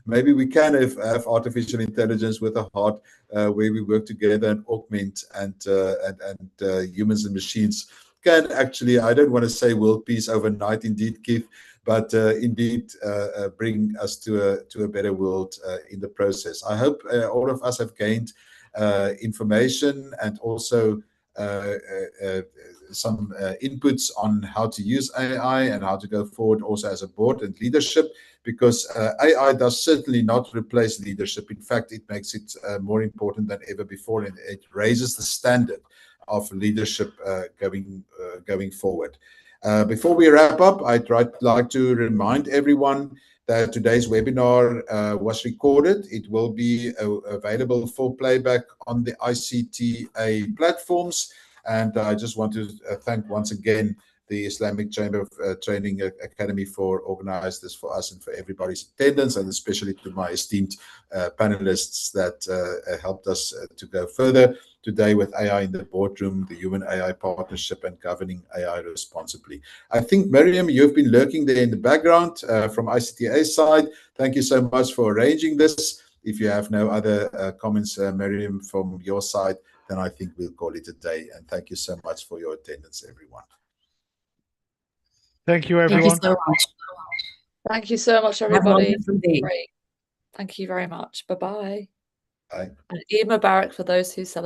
maybe we can have artificial intelligence with a heart, where we work together and augment, and humans and machines can actually, I don't want to say world peace overnight, indeed, Keith, but indeed bring us to a better world in the process. I hope all of us have gained information and also some inputs on how to use AI and how to go forward also as a board and leadership, because AI does certainly not replace leadership. In fact, it makes it more important than ever before, and it raises the standard of leadership going forward. Before we wrap up, I'd like to remind everyone that today's webinar was recorded. It will be available for playback on the ICTA platforms. And I just want to thank once again the Islamic Chamber of Training Academy for organizing this for us and for everybody's attendance, and especially to my esteemed panelists that helped us to go further today with AI in the boardroom, the Human AI Partnership, and governing AI responsibly. I think, Miriam, you've been lurking there in the background from ICTA's side. Thank you so much for arranging this. If you have no other comments, Miriam, from your side, then I think we'll call it a day. And thank you so much for your attendance, everyone. Thank you, everyone. Thank you so much. Thank you so much, everybody. Great. Thank you very much. Bye-bye. Bye. And Ema Barak for those who celebrate.